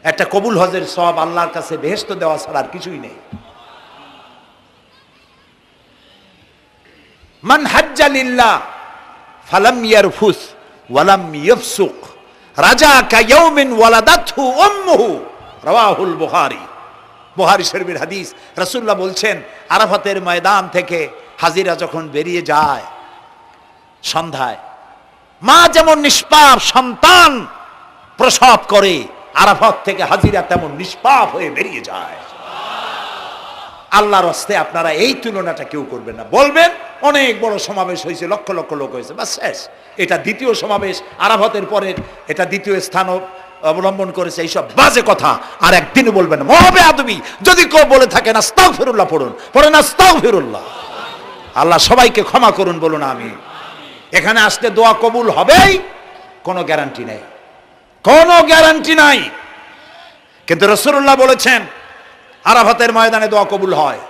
একটা কবুল হজের সওয়াব আল্লাহর কাছে বেহেশত দেওয়া ছাড়া আর কিছুই নেই। মান হাজ্জা লিল্লাহ ফালাম ইয়ারফুস ওয়ালাম ইয়াফসুক রাজাকা ইয়াউমিন ওয়ালাদাতহু উম্মুহু, রাওয়াহুল বুখারী। বুখারী শরীফের হাদিস। রাসূলুল্লাহ বলছেন, আরাফাতের ময়দান থেকে হাজিরা যখন বেরিয়ে যায় সন্ধ্যায়, মা যেমন নিষ্পাপ সন্তান প্রসব করে, আরাফাত থেকে হাজিরা তেমন নিষ্পাপ হয়ে বেরিয়ে যায়। আল্লাহর হস্তে আপনারা এই তুলনাটা কেউ করবেন না। বলবেন অনেক বড় সমাবেশ হয়েছে, লক্ষ লক্ষ লোক হয়েছে, বাস শেষ। এটা দ্বিতীয় সমাবেশ, আরাফাতের পরের এটা দ্বিতীয় স্থান অবলম্বন করেছে, এইসব বাজে কথা আর একদিনও বলবেন না। মহাবেয়াদবি যদি কেউ বলে থাকেন আস্তাগফিরুল্লাহ পড়ুন, পড়েন আস্তাগফিরুল্লাহ। আল্লাহ সবাইকে ক্ষমা করুন, বলুন আমিন। এখানে আসলে দোয়া কবুল হবেই, কোনো গ্যারান্টি নেই, কোনো গ্যারান্টি নাই। কিন্তু রাসূলুল্লাহ বলেছেন আরাফাতের ময়দানে দোয়া কবুল হয়।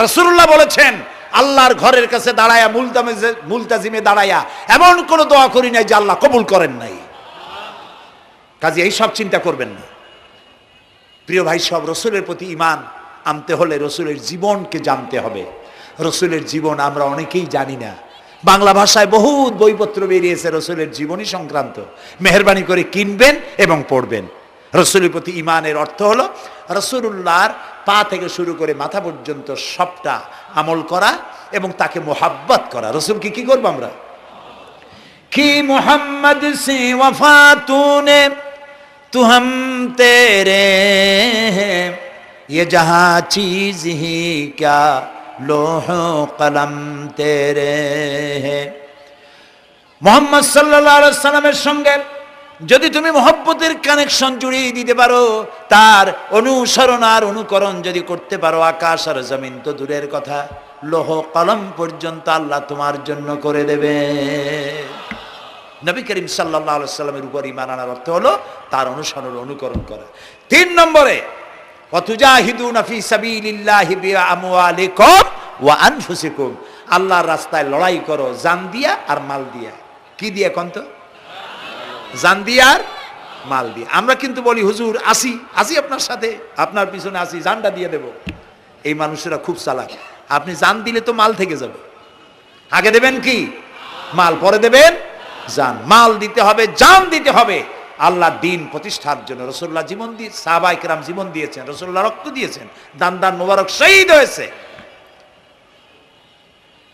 রাসূলুল্লাহ বলেছেন আল্লাহর ঘরের কাছে দাঁড়ায়া মুলতাজিমে দাঁড়ায়া এমন কোন দোয়া করি নাই যে আল্লাহ কবুল করেন নাই। কাজে এই সব চিন্তা করবেন না। প্রিয় ভাই সব, রসুলের প্রতি ঈমান আনতে হলে রসুলের জীবনকে জানতে হবে। রসুলের জীবন আমরা অনেকেই জানি না। বাংলা ভাষায় বহুত বইপত্র বেরিয়েছে রসুলের জীবনী সংক্রান্ত। মেহেরবানি করে কিনবেন এবং পড়বেন। রসুলের প্রতি ঈমানের অর্থ হলো রসুলুল্লাহর পা থেকে শুরু করে মাথা পর্যন্ত সবটা আমল করা এবং তাকে মোহাব্বত করা। রসুলকে কি করবো আমরা? কি মোহাম্মদ সে ওয়াফা তূনে তু হাম তেরে ये जहाँ चीज ही क्या लोह कलम तेरे हैं। মোহাম্মদ সাল্লাল্লাহু আলাইহি সাল্লামের সঙ্গে যদি তুমি মহব্বতের কানেকশন জুড়িয়ে দিতে পারো, তার অনুসরণ আর অনুকরণ যদি করতে পারো, আকাশ আর জমিন তো দূরের কথা, লোহ কলম পর্যন্ত আল্লাহ তোমার জন্য করে দেবে। নবী করিম সাল্লাল্লাহু আলাইহি সাল্লামের উপর ঈমান আনার অর্থ হলো তার অনুসরণ অনুকরণ করা। 3 নম্বরে ওয়াতুজাহিদুনা ফি সাবিলিল্লাহি বিআমওয়ালিকুম ওয়া আনফুসিকুম। আল্লাহর রাস্তায় লড়াই করো জান দিয়া আর মাল দিয়া। কি দিয়া কন্ত? জান দিয়া আর মাল দিয়া। আমরা কিন্তু বলি হুজুর আসি আপনার সাথে, আপনার পিছনে আসি, জানটা দিয়ে দেব। এই মানুষেরা খুব চালাক। আপনি জান দিলে তো মাল থেকে যাবে। আগে দেবেন কি? মাল, পরে দেবেন জান। মাল দিতে হবে, জান দিতে হবে আল্লাহর দ্বীন প্রতিষ্ঠার জন্য। রাসূলুল্লাহ জীবন দিয়ে, সাহাবায়ে কেরাম জীবন দিয়েছেন, রাসূলুল্লাহ রক্ত দিয়েছেন, দান মোবারক শহীদ হয়েছে।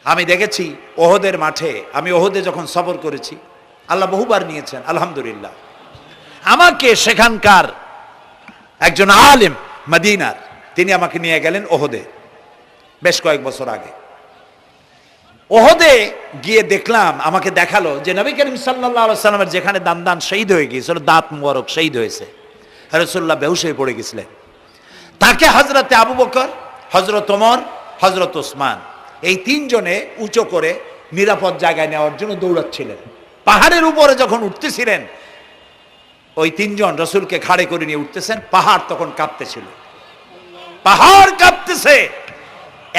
আমি দেখেছি ওহদের মাঠে, আমি ওহদে যখন সফর করেছি, আল্লাহ বহুবার নিয়েছেন আলহামদুলিল্লাহ। আমাকে সেখানকার একজন আলেম মদিনার, তিনি আমাকে নিয়ে গেলেন ওহদে বেশ কয়েক বছর আগে। ওহদে গিয়ে দেখলাম, আমাকে দেখালো যে নবী করিম সাল্লাল্লাহু আলাইহি সাল্লামের যেখানে দান শহীদ হয়ে গিয়েছিল, দাঁত মুবারক শহীদ হয়েছে, রাসূলুল্লাহ বেহুশ হয়ে পড়ে গেছিলেন। তাকে হযরতে আবু বকর, হযরত ওমর, হযরত ওসমান, এই 3 জনে উঁচু করে নিরাপদ জায়গায় নেওয়ার জন্য দৌড়াচ্ছিলেন। পাহাড়ের উপরে যখন উঠতেছিলেন, ওই তিনজন রসুলকে ঘাড়ে করে নিয়ে উঠতেছেন, পাহাড় তখন কাঁপতেছিল, পাহাড় কাঁপতেছে,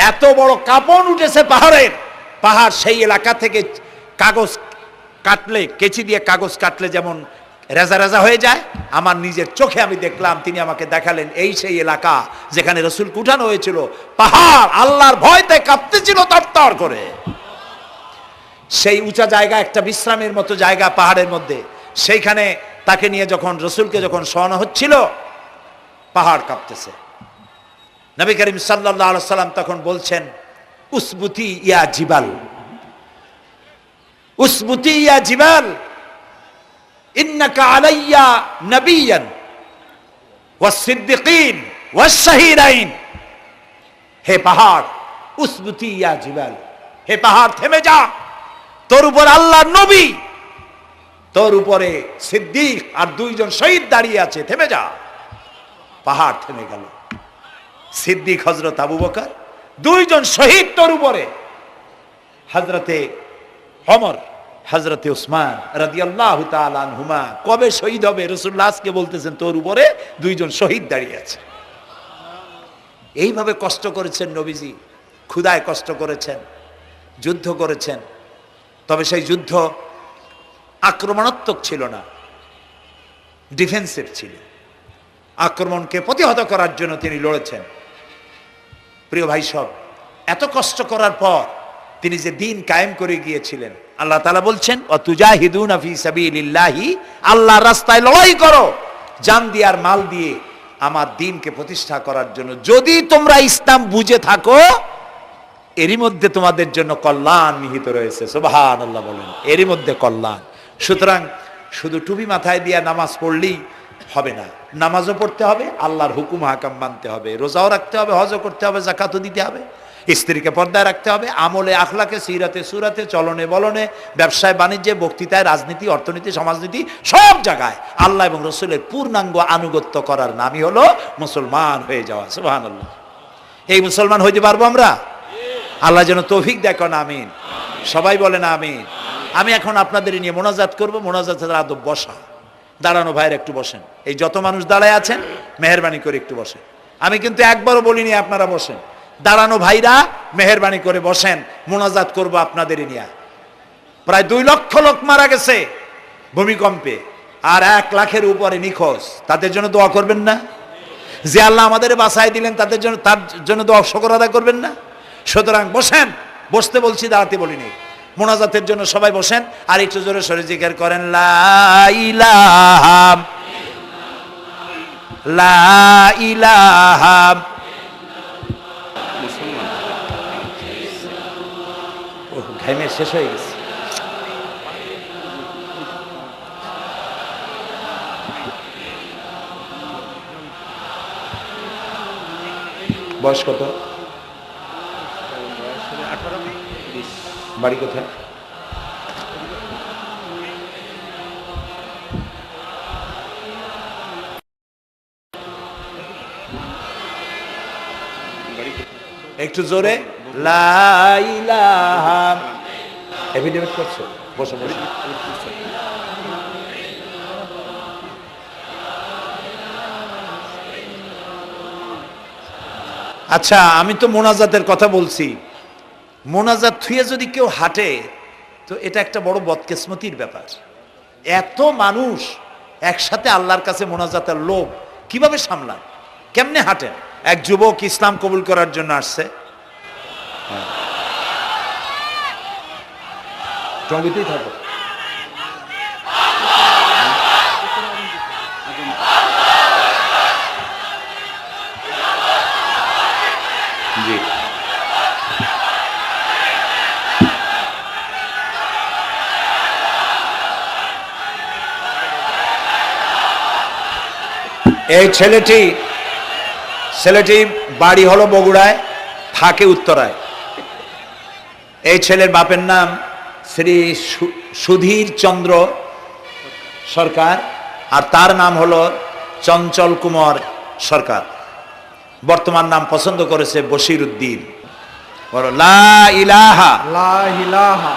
এত বড় কাঁপন উঠেছে পাহাড়ের। পাহাড় সেই এলাকা থেকে কাগজ কাটলে, কেচি দিয়ে কাগজ কাটলে যেমন রেজা রেজা হয়ে যায়, আমার নিজের চোখে আমি দেখলাম, তিনি আমাকে দেখালেন, এই সেই এলাকা যেখানে রসুলকে উঠানো হয়েছিল। পাহাড় আল্লাহর ভয়তে কাঁপতেছিল তরতর করে। সেই উঁচা জায়গা, একটা বিশ্রামের মতো জায়গা পাহাড়ের মধ্যে, সেইখানে তাকে নিয়ে যখন রসুলকে যখন শোয়ানো হচ্ছিল, পাহাড় কাঁপতেছে। নবী করিম সাল্লাল্লাহু আলাইহি সাল্লাম তখন বলছেন, উসবুতি ইয়া জিবাল, উসবুতি ইয়া জিবাল, ইন্নাকা আলাইয়া নবিয়ান ওয়াস সিদ্দিকিন ওয়াস শাহীদাইন। হে পাহাড়, উসবুতি ইয়া জিবাল, হে পাহাড় থেমে যা, তোর উপর আল্লাহর নবী, তোর উপরে সিদ্দিক আর দুইজন শহীদ দাঁড়িয়ে আছে, থেমে যা। পাহাড় থেমে গেল। সিদ্দিক হযরত আবু বকর, দুইজন শহীদ তোর উপরে, হযরতে ওমর, হযরতে উসমান রাদিয়াল্লাহু তাআলা আনহুমা। কবে শহীদ হবে রাসূলুল্লাহ আজকে বলতেছেন, তোর উপরে দুইজন শহীদ দাঁড়িয়ে আছে। এইভাবে কষ্ট করেছেন নবীজি, ক্ষুধায় কষ্ট করেছেন, যুদ্ধ করেছেন। তবে সেই যুদ্ধ আক্রমণাত্মক ছিল না, ডিফেন্সিভ ছিল। আক্রমণকে প্রতিহত করার জন্য তিনি লড়েছেন। প্রিয় ভাই সব, এত কষ্ট করার পর তিনি যে দিন কায়েম করে গিয়েছিলেন, আল্লাহ তাআলা বলছেন, ওয়াতুজাহিদুনা ফি সাবিলিল্লাহি, আল্লাহর রাস্তায় লড়াই করো জান দিয়ে আর মাল দিয়ে আমার দ্বীনকে প্রতিষ্ঠা করার জন্য। যদি তোমরা ইসলাম বুঝে থাকো, এরই মধ্যে তোমাদের জন্য কল্যাণ নিহিত রয়েছে। সুবহানাল্লাহ বলেন, এরই মধ্যে কল্যাণ। সুতরাং শুধু টুপি মাথায় দিয়ে নামাজ পড়লেই হবে না, নামাজও পড়তে হবে, আল্লাহর হুকুম হাকাম মানতে হবে, রোজাও রাখতে হবে, হজও করতে হবে, যাকাতও দিতে হবে, স্ত্রীকে পর্দায় রাখতে হবে, আমলে আখলাকে, সিরাতে সুরাতে, চলনে বলনে, ব্যবসায় বাণিজ্যে, বক্তৃতায়, রাজনীতি, অর্থনীতি, সমাজনীতি, সব জায়গায় আল্লাহ এবং রসুলের পূর্ণাঙ্গ আনুগত্য করার নামই হলো মুসলমান হয়ে যাওয়া। সুবহানাল্লাহ। এই মুসলমান হইতে পারবো আমরা? আল্লাহ যেন তৌফিক দেখেন, আমিন। সবাই বলেন আমিন। আমি এখন আপনাদের নিয়ে মোনাজাত করব। মোনাজাতের আদব বসা, দাঁড়ানো ভাইয়ের একটু বসেন। এই যত মানুষ দাঁড়ায় আছেন, মেহেরবানি করে একটু বসেন। আমি কিন্তু একবারও বলিনি আপনারা বসেন। দাঁড়ানো ভাইরা মেহেরবানি করে বসেন, মোনাজাত করব আপনাদের নিয়ে। প্রায় 2 লক্ষ লোক মারা গেছে ভূমিকম্পে, আর 1 লাখের উপরে নিখোঁজ। তাদের জন্য দোয়া করবেন না? যে আল্লাহ আমাদের বাঁচাই দিলেন, তাদের জন্য, তার জন্য দোয়া শুকর আদায় করবেন না? সুতরাং বসেন, বসতে বলছি, দাঁড়াতে বলিনি। মোনাজাতের জন্য সবাই বসেন, আর একটু জোরে সরে জিকির করেন, লা ইলাহা লা ইলাহা। ঘামে শেষ হয়ে গেছে। বয়স কত? বাড়ি কোথায়? একটু জোরে, লা ইলাহা। এভিডেন্স করছো? বসো বসো। আচ্ছা, আমি তো মোনাজাতের কথা বলছি। মোনাজাত থুয়ে যদি কেউ হাঁটে, তো এটা একটা বড় বদকিসমতির ব্যাপার। এত মানুষ একসাথে আল্লাহর কাছে মোনাজাতের লোভ কিভাবে সামলান? কেমনে হাঁটেন? এক যুবক ইসলাম কবুল করার জন্য আসছে, টঙ্গিতেই থাকো। জি, এই ছেলেটি বাড়ি হলো বগুড়ায়, থাকে উত্তরায়। এই ছেলের বাপের নাম শ্রী সুধীর চন্দ্র সরকার, আর তার নাম হলো চঞ্চল কুমার সরকার। বর্তমান নাম পছন্দ করেছে বশির উদ্দিন। বলো লা ইলাহা লা ইলাহা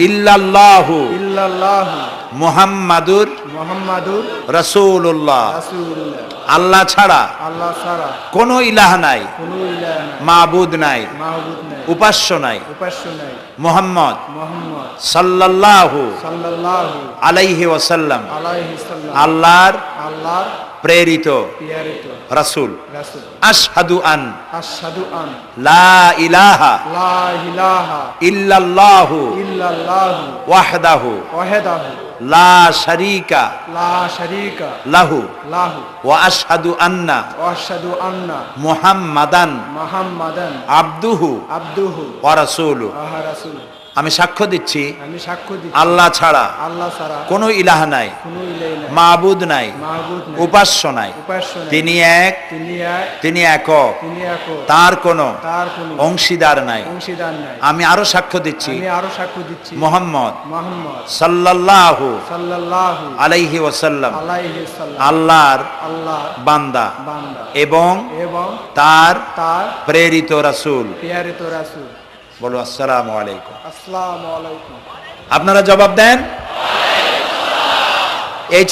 ইল্লাল্লাহু ইল্লাল্লাহু মুহাম্মাদুর মুহাম্মাদুর রাসূলুল্লাহ। রাসূলুল্লাহ। আল্লাহ ছাড়া আল্লাহ ছাড়া কোনো ইলাহ নাই, কোনো ইলাহ নাই, মাবুদ নাই, মাহবুব নাই, উপাস্য নাই। উপাস্য নাই। মুহাম্মদ মুহাম্মদ সাল্লাল্লাহু সাল্লাল্লাহু আলাইহি ওয়াসাল্লাম আলাইহি সাল্লাম আল্লাহর আল্লাহর প্রেরিত প্রিয়ারিত রাসূল। রাসূল। আশহাদু আন আশহাদু আন লা ইলাহা লা ইলাহা ইল্লাল্লাহু ইল্লাল্লাহু ওয়াহদাহু ওয়াহদাহু লা শারীকা লা শারীকা লাহু লাহু ওয়া আশহাদু আন্না ওয়া আশহাদু আন্না মুহাম্মাদান মুহাম্মাদান আবদুহু আবদুহু ওয়া রাসূলুহু। ওয়া রাসূলুহু। আমি সাক্ষ্য দিচ্ছি আমি সাক্ষ্য দিচ্ছি আল্লাহ ছাড়া আল্লাহ ছাড়া কোনো ইলাহ নাই, কোনো ইলাহ নাই, মাবুদ নাই, মাহবুব নাই, উপাস্য নাই। উপাস্য নাই। তিনি এক, তিনি এক, তিনি একক, তিনি একক, তার কোনো তার কোনো অংশীদার নাই। অংশীদার নাই। আমি আরো সাক্ষ্য দিচ্ছি আমি আরো সাক্ষ্য দিচ্ছি মুহাম্মদ মুহাম্মদ সাল্লাল্লাহু সাল্লাল্লাহু আলাইহি ওয়াসাল্লাম আলাইহি সাল্লাম আল্লাহর আল্লাহর বান্দা বান্দা এবং এবং তার তার প্রেরিত রাসূল। প্রিয়ারিত রাসূল। বলো আসসালামু আলাইকুম। আসসালামু আলাইকুম। আপনারা জবাব দেন। এই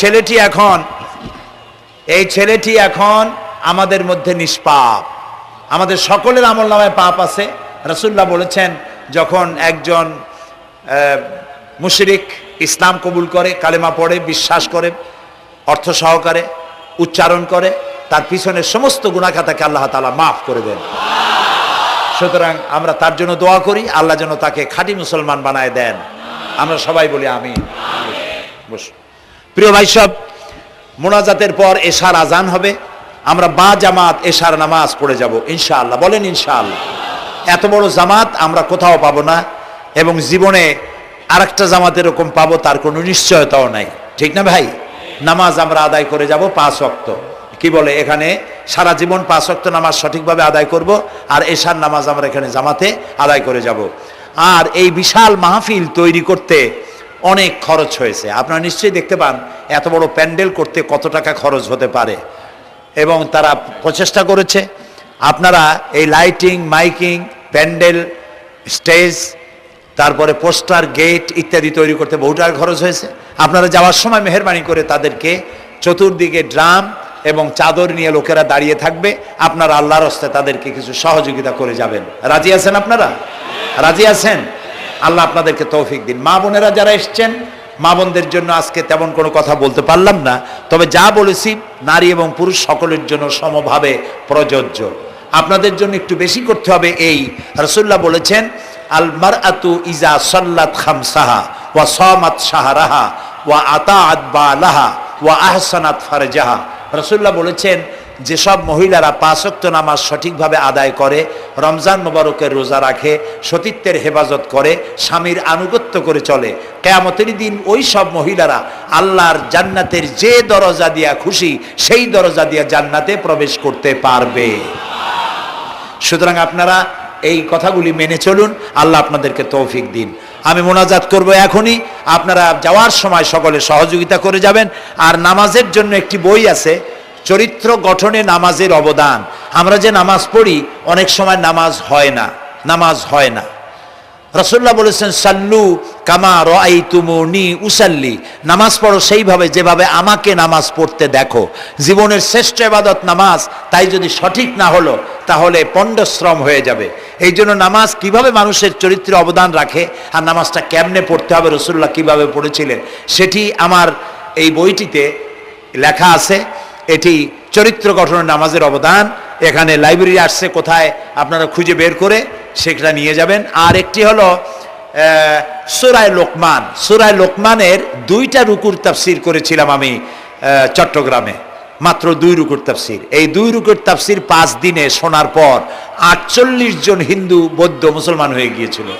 ছেলেটি এখন আমাদের মধ্যে নিষ্পাপ। আমাদের সকলের আমলনামায় পাপ আছে। রাসূলুল্লাহ বলেছেন, যখন একজন মুশরিক ইসলাম কবুল করে, কালেমা পড়ে, বিশ্বাস করে, অর্থ সহকারে উচ্চারণ করে, তার পিছনের সমস্ত গুনাহ খাতাকে আল্লাহ তাআলা মাফ করে দেন। সুতরাং আমরা তার জন্য দোয়া করি, আল্লাহ যেন তাকে খাঁটি মুসলমান বানায় দেন। আমরা সবাই বলি আমিন। প্রিয় ভাই সব, মোনাজাতের পর এশার আজান হবে। আমরা বা জামাত এশার নামাজ পড়ে যাব ইনশাআল্লাহ। বলেন ইনশাআল্লাহ। এত বড় জামাত আমরা কোথাও পাবো না, এবং জীবনে আরেকটা জামাত এরকম পাবো তার কোনো নিশ্চয়তাও নাই। ঠিক না ভাই? নামাজ আমরা আদায় করে যাব 5 ওয়াক্ত। কি বলে, এখানে সারা জীবন 5 ওয়াক্ত নামাজ সঠিকভাবে আদায় করব, আর এশার নামাজ আমরা এখানে জামাতে আদায় করে যাব। আর এই বিশাল মাহফিল তৈরি করতে অনেক খরচ হয়েছে। আপনারা নিশ্চয়ই দেখতে পান এত বড় প্যান্ডেল করতে কত টাকা খরচ হতে পারে, এবং তারা প্রচেষ্টা করেছে। আপনারা এই লাইটিং, মাইকিং, প্যান্ডেল, স্টেজ, তারপরে পোস্টার, গেট ইত্যাদি তৈরি করতে বহু টাকা খরচ হয়েছে। আপনারা যাওয়ার সময় মেহেরবানি করে তাদেরকে চতুর্দিকে ড্রাম এবং চাদর নিয়ে লোকেরা দাঁড়িয়ে থাকবে, আপনারা আল্লাহর হস্তে তাদেরকে কিছু সহযোগিতা করে যাবেন। রাজি আছেন আপনারা? রাজি আছেন? আল্লাহ আপনাদেরকে তৌফিক দিন। মা বোনেরা যারা এসছেন, মা বোনদের জন্য আজকে তেমন কোনো কথা বলতে পারলাম না, তবে যা বলেছি নারী এবং পুরুষ সকলের জন্য সমভাবে প্রযোজ্য। আপনাদের জন্য একটু বেশি করতে হবে। এই রাসূলুল্লাহ বলেছেন, আল মারআতু ইজা সাল্লাত খামসাহা ওয়া সামাত শাহরাহা ওয়া আতাআত বালাহা ওয়া আহসানাত ফারজাহা। রাসূলুল্লাহ বলেছেন, যেসব মহিলারা 5 ওয়াক্ত নামাজ সঠিকভাবে আদায় করে, রমজান মোবারকের রোজা রাখে, সতীত্বের হেফাজত করে, স্বামীর আনুগত্য করে চলে, কিয়ামতের দিন ওই সব মহিলারা আল্লাহর জান্নাতের যে দরজা দিয়া খুশি সেই দরজা দিয়া জান্নাতে প্রবেশ করতে পারবে। সুতরাং আপনারা এই কথাগুলি মেনে চলুন, আল্লাহ আপনাদেরকে তৌফিক দিন। আমি মোনাজাত করব এখনই, আপনারা যাওয়ার সময় সকলে সহযোগিতা করে যাবেন। আর নামাজের জন্য একটি বই আছে, চরিত্র গঠনে নামাজের অবদান। আমরা যে নামাজ পড়ি অনেক সময় নামাজ হয় না। রাসূলুল্লাহ বলেছেন, সাল্লু কামা রাআইতুমুনি উসাল্লি। নামাজ পড়ো সেইভাবে যেভাবে আমাকে নামাজ পড়তে দেখো। জীবনের শ্রেষ্ঠ ইবাদত নামাজ, তাই যদি সঠিক না হলো তাহলে পণ্ডশ্রম হয়ে যাবে। এই জন্য নামাজ কিভাবে মানুষের চরিত্রে অবদান রাখে, আর নামাজটা কেমনে পড়তে হবে, রাসূলুল্লাহ কিভাবে পড়েছিলেন, সেটি আমার এই বইটিতে লেখা আছে। এটি চরিত্র গঠনের নামাজের অবদান। এখানে লাইব্রেরি আসছে, কোথায় আপনারা খুঁজে বের করে সেটা নিয়ে যাবেন। আর একটি হলো সূরা লোকমান। সূরা লোকমানের 2টা রুকুর তাফসীর করেছিলাম আমি চট্টগ্রামে, মাত্র 2 রুকুর তাফসীর। এই 2 রুকুর তাফসীর 5 দিনে শোনার পর 48 জন হিন্দু, বৌদ্ধ, মুসলমান হয়ে গিয়েছিল।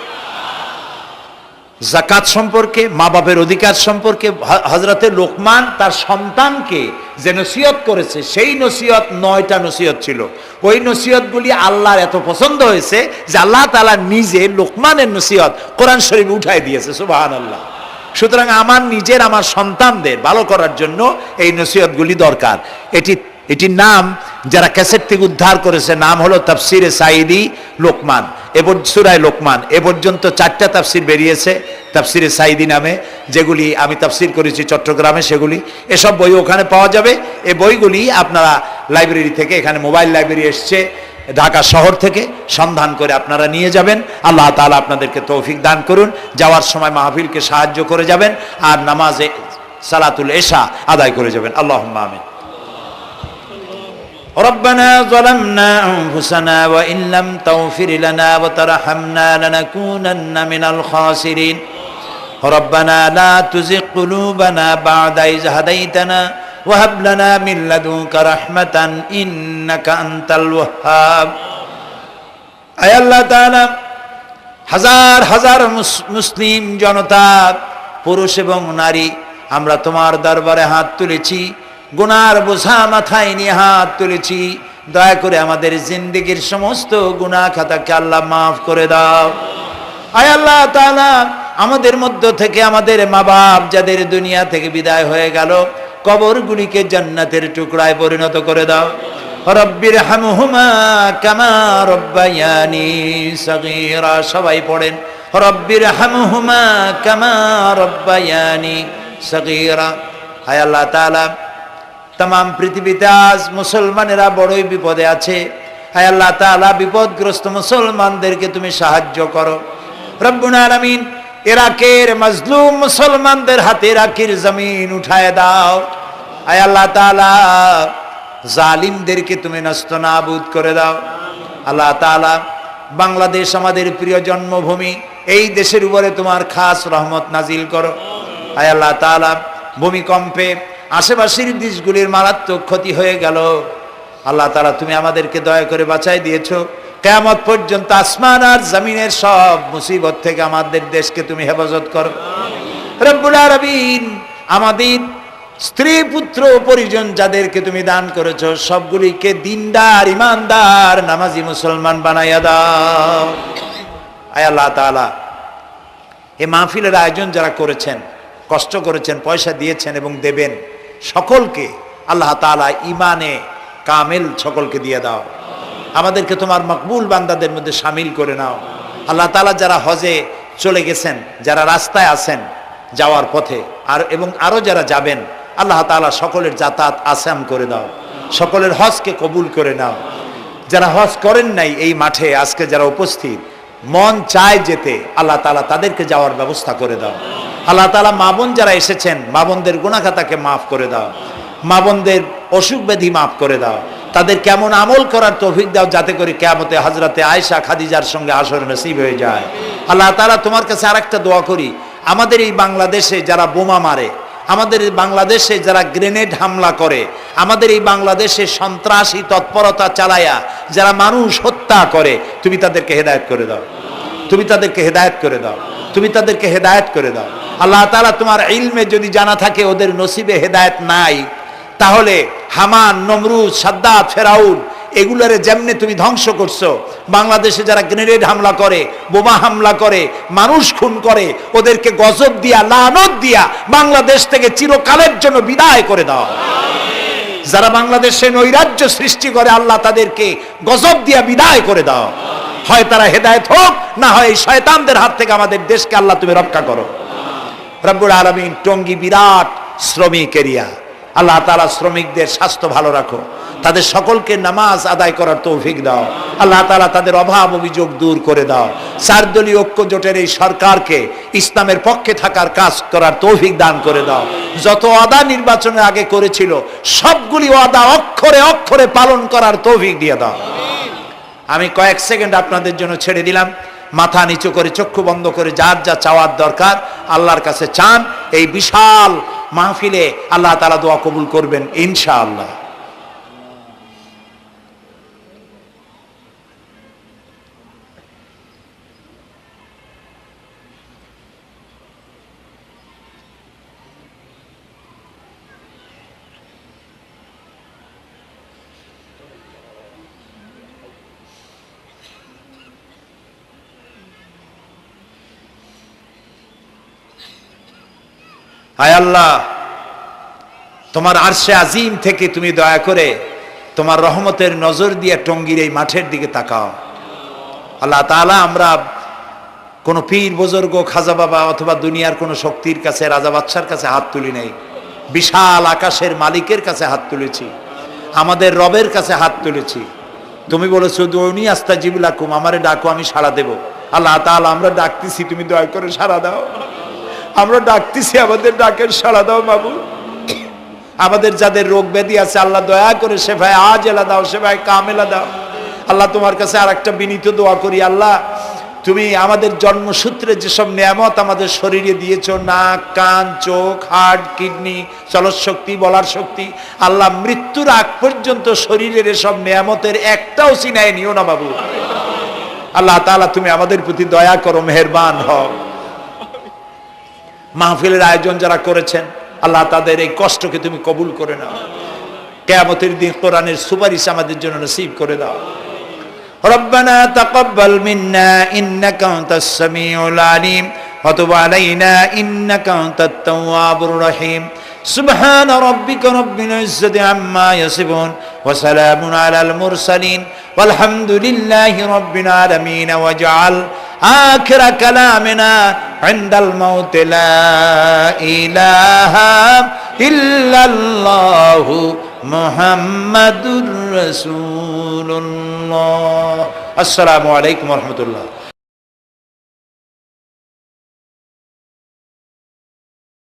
যাকাত সম্পর্কে, মা বাপের অধিকার সম্পর্কে হযরতে লোকমান তার সন্তানকে যে নসিহত করেছে, সেই নসিহত 9টা নসিহত ছিল। ওই নসিহতগুলি আল্লাহর এত পছন্দ হয়েছে যে আল্লাহ তাআলা নিজে লোকমানের নসিহত কোরআন শরীফে উঠায় দিয়েছে। সুবহানাল্লাহ। সুতরাং আমার সন্তানদের ভালো করার জন্য এই নসিহতগুলি দরকার। এটির নাম যারা ক্যাসেট থেকে উদ্ধার করেছে, নাম হলো তাফসিরে সাইদি লোকমান। এবার সূরায়ে লোকমান এ পর্যন্ত 4টা তাফসির বেরিয়েছে তাফসিরে সাইদি নামে, যেগুলি আমি তাফসির করেছি চট্টগ্রামে, সেগুলি এসব বই ওখানে পাওয়া যাবে। এই বইগুলি আপনারা লাইব্রেরি থেকে, এখানে মোবাইল লাইব্রেরি এসছে ঢাকা শহর থেকে, সন্ধান করে আপনারা নিয়ে যাবেন। আল্লাহ তাআলা আপনাদেরকে তৌফিক দান করুন। যাওয়ার সময় মাহফিলকে সাহায্য করে যাবেন, আর নামাজে সালাতুল এশা আদায় করে যাবেন। আল্লাহুম্মা আমিন। ربنا ظلمنا أنفسنا وإن لم تغفر لنا وترحمنا لنكونن من الخاسرين ربنا لا تزغ قلوبنا بعد إذ هديتنا وهب لنا من لدنك رحمة إنك أنت الوهاب أي الله تعالى হাজার হাজার মুসলিম জনতা, পুরুষ এবং নারী, আমরা তোমার দরবারে হাত তুলেছি, গুনার বোঝা মাথায় নিয়ে হাত তুলেছি। দয়া করে আমাদের জিন্দেগীর সমস্ত গুনাহ খাতাকে আল্লাহ মাফ করে দাও। আয় আল্লাহ তাআলা, আমাদের মধ্য থেকে আমাদের মা বাপ যাদের দুনিয়া থেকে বিদায় হয়ে গেল, কবরগুলিকে জান্নাতের টুকরায় পরিণত করে দাও। রব্বির হামহুমা কামা রব্বায়ানি সগীরা। সবাই পড়েন, রব্বির হামহুমা কামা রব্বায়ানি সগীরা। আয় আল্লাহ তাআলা, तमाम পৃথিবীতে আজ মুসলমানেরা বড়ই বিপদে আছে। হায় আল্লাহ তাআলা, বিপদগ্রস্ত মুসলমানদেরকে তুমি সাহায্য করো রব্বুল আলামিন। ইরাকের মাজলুম মুসলমানদের হাতে ইরাকের জমিন উঠায় দাও। হায় আল্লাহ তাআলা, জালিমদেরকে তুমি নস্তনাবুদ করে দাও। আল্লাহ তাআলা, বাংলাদেশ আমাদের প্রিয় জন্মভূমি, এই দেশের উপরে তোমার খাস রহমত নাজিল করো। হায় আল্লাহ তাআলা, ভূমিকম্পে আশেপাশের দেশগুলির মারাত্মক ক্ষতি হয়ে গেল। আল্লাহ তাআলা, তুমি আমাদেরকে দয়া করে বাঁচাই দিয়েছো। কিয়ামত পর্যন্ত আসমান আর জমিনের সব মুসিবত থেকে আমাদের দেশকে তুমি হেফাজত করো রব্বুল আলামিন। আমাদের স্ত্রী পুত্র পরিজন যাদেরকে তুমি দান করেছো, সবগুলিকে দিনদার, ইমানদার, নামাজি মুসলমান বানাইয়া দাও। আয় আল্লাহ তাআলা, এই মাহফিলের আয়োজন যারা করেছেন, কষ্ট করেছেন, পয়সা দিয়েছেন এবং দেবেন, সকলকে আল্লাহ তাআলা ইমানে কামেল সকলকে দিয়ে দাও। আমাদেরকে তোমার মকবুল বান্দাদের মধ্যে শামিল করে নাও। আল্লাহ তাআলা, যারা হজে চলে গেছেন, যারা রাস্তায় আছেন যাওয়ার পথে, এবং আরো যারা যাবেন, আল্লাহ তাআলা সকলের যাতায়াত আসান করে দাও, সকলের হজকে কবুল করে নাও। যারা হজ করেন নাই, এই মাঠে আজকে যারা উপস্থিত, মন চায় যেতে, আল্লাহ তাআলা তাদেরকে যাওয়ার ব্যবস্থা করে দাও। আল্লাহ তাআলা, মা বোন যারা এসেছেন, মা বোনদের গুনাহ খাতাকে মাফ করে দাও, মা বোনদের অসুখ ব্যাধি মাফ করে দাও, তাদের কেমন আমল করার তৌফিক দাও, যাতে করে কিয়ামতে হযরতে আয়েশা খাদিজার সঙ্গে আসর নসিব হয়ে যায়। আল্লাহ তাআলা, তোমার কাছে আরেকটা দোয়া করি, আমাদের এই বাংলাদেশে যারা বোমা মারে, আমাদের এই বাংলাদেশে যারা গ্রেনেড হামলা করে, আমাদের এই বাংলাদেশে সন্ত্রাসী তৎপরতা চালায়া যারা মানুষ হত্যা করে, তুমি তাদেরকে হেদায়েত করে দাও, তুমি তাদেরকে হেদায়েত করে দাও, তুমি তাদেরকে হেদায়েত করে দাও। আল্লাহ তাআলা, তোমার ইলমে যদি জানা থাকে ওদের নসিবে হেদায়েত নাই, তাহলে হামান, নমরুদ, সাদ্দাত, ফেরাউন এগুলারে যেমনে তুমি ধ্বংস করছো, বাংলাদেশে যারা গ্রেনেড হামলা করে, বোমা হামলা করে, মানুষ খুন করে, ওদেরকে গজব দিয়া, লানত দিয়া বাংলাদেশ থেকে চিরকালের জন্য বিদায় করে দাও। যারা বাংলাদেশে নৈরাজ্য সৃষ্টি করে, আল্লাহ তাদেরকে গজব দিয়া বিদায় করে দাও। হয় তারা হেদায়েত হোক, না হয় এই শয়তানদের হাত থেকে আমাদের দেশকে আল্লাহ তুমি রক্ষা করো রব্বুল আলামিন। টঙ্গী বিরাট শ্রমিক এরিয়া, আল্লাহ তাআলা শ্রমিকদের স্বাস্থ্য ভালো রাখো, তাদের সকলকে নামাজ আদায় করার তৌফিক দাও। আল্লাহ তাআলা, তাদের অভাব অভিযোগ দূর করে দাও। 4 দলীয় ঐক্য জোটের এই সরকারকে ইসলামের পক্ষে থাকার কাজ করার তৌফিক দান করে দাও। যত ওয়াদা নির্বাচনের আগে করেছিল, সবগুলি ওয়াদা অক্ষরে অক্ষরে পালন করার তৌফিক দিয়ে দাও। আমি কয়েক সেকেন্ড আপনাদের জন্য ছেড়ে দিলাম। মাথা নিচু করে, চক্ষু বন্ধ করে, যার যা চাওয়ার দরকার আল্লাহর কাছে চান। এই বিশাল মাহফিলে আল্লাহ তাআলা দোয়া কবুল করবেন ইনশাআল্লাহ। হায় আল্লাহ, তোমার আরশে আজিম থেকে তুমি দয়া করে তোমার রহমতের নজর দিয়ে টঙ্গীর এই মাঠের দিকে তাকাও। আল্লাহ তাআলা, আমরা কোন পীর বুজুর্গ খাজা বাবা অথবা দুনিয়ার কোন শক্তির কাছে, রাজা বাদশার কাছে হাত তুলি নাই, বিশাল আকাশের মালিকের কাছে হাত তুলেছি, আমাদের রবের কাছে হাত তুলেছি। তুমি বলেছো দুনি আস্তাজিবু লাকুম, আমারে ডাকো আমি সাড়া দেব। আল্লাহ তাআলা, আমরা ডাকতেছি, তুমি দয়া করে সাড়া দাও। আমরা ডাকতেছি, আমাদের ডাকের সাড়া দাও মাবুদ। আমাদের যাদের রোগ ব্যাধি আছে আল্লাহ দয়া করে শেফায়ে আজেলা দাও, শেফায়ে কামেলা দাও। আল্লাহ তোমার কাছে আর একটা বিনীত দোয়া করি, আল্লাহ তুমি আমাদের জন্মসূত্রে যেসব নিয়ামত আমাদের শরীরে দিয়েছো, নাক, কান, চোখ, হার্ট, কিডনি, চলৎ শক্তি, বলার শক্তি, আল্লাহ মৃত্যুর আগ পর্যন্ত শরীরের এসব নিয়ামতের একটাও ছিনায় নিও না বাবু। আল্লাহ তাআলা, তুমি আমাদের প্রতি দয়া করো, মেহেরবান হও। মাহফিলের আয়োজন যারা করেছেন আল্লাহ তাদের এই কষ্টকে তুমি কবুল করে নাও। কিয়ামতের দিন কোরআনের সুপারিশ আমাদের জন্য নসিব করে দাও। রব্বানা তাকাব্বাল মিন্না ইন্নাকা আনতাস সামিউল আলিম ওয়া তুব আলাইনা ইন্নাকা আনতাত তাওয়াবুর রহিম। সুবহান রাব্বিকা রাব্বিল ইজ্জাতি আম্মা ইয়াসিফুন ওয়া সালামুন আলাল মুরসালিন ওয়ালহামদুলিল্লাহি রাব্বিল আলামিন। ওয়াজআল আখিরা কালামিনা ইনদাল মাউত লা ইলাহা ইল্লাল্লাহু মুহাম্মাদুর রাসূলুল্লাহ। আসসালামু আলাইকুম ওয়া রাহমাতুল্লাহ।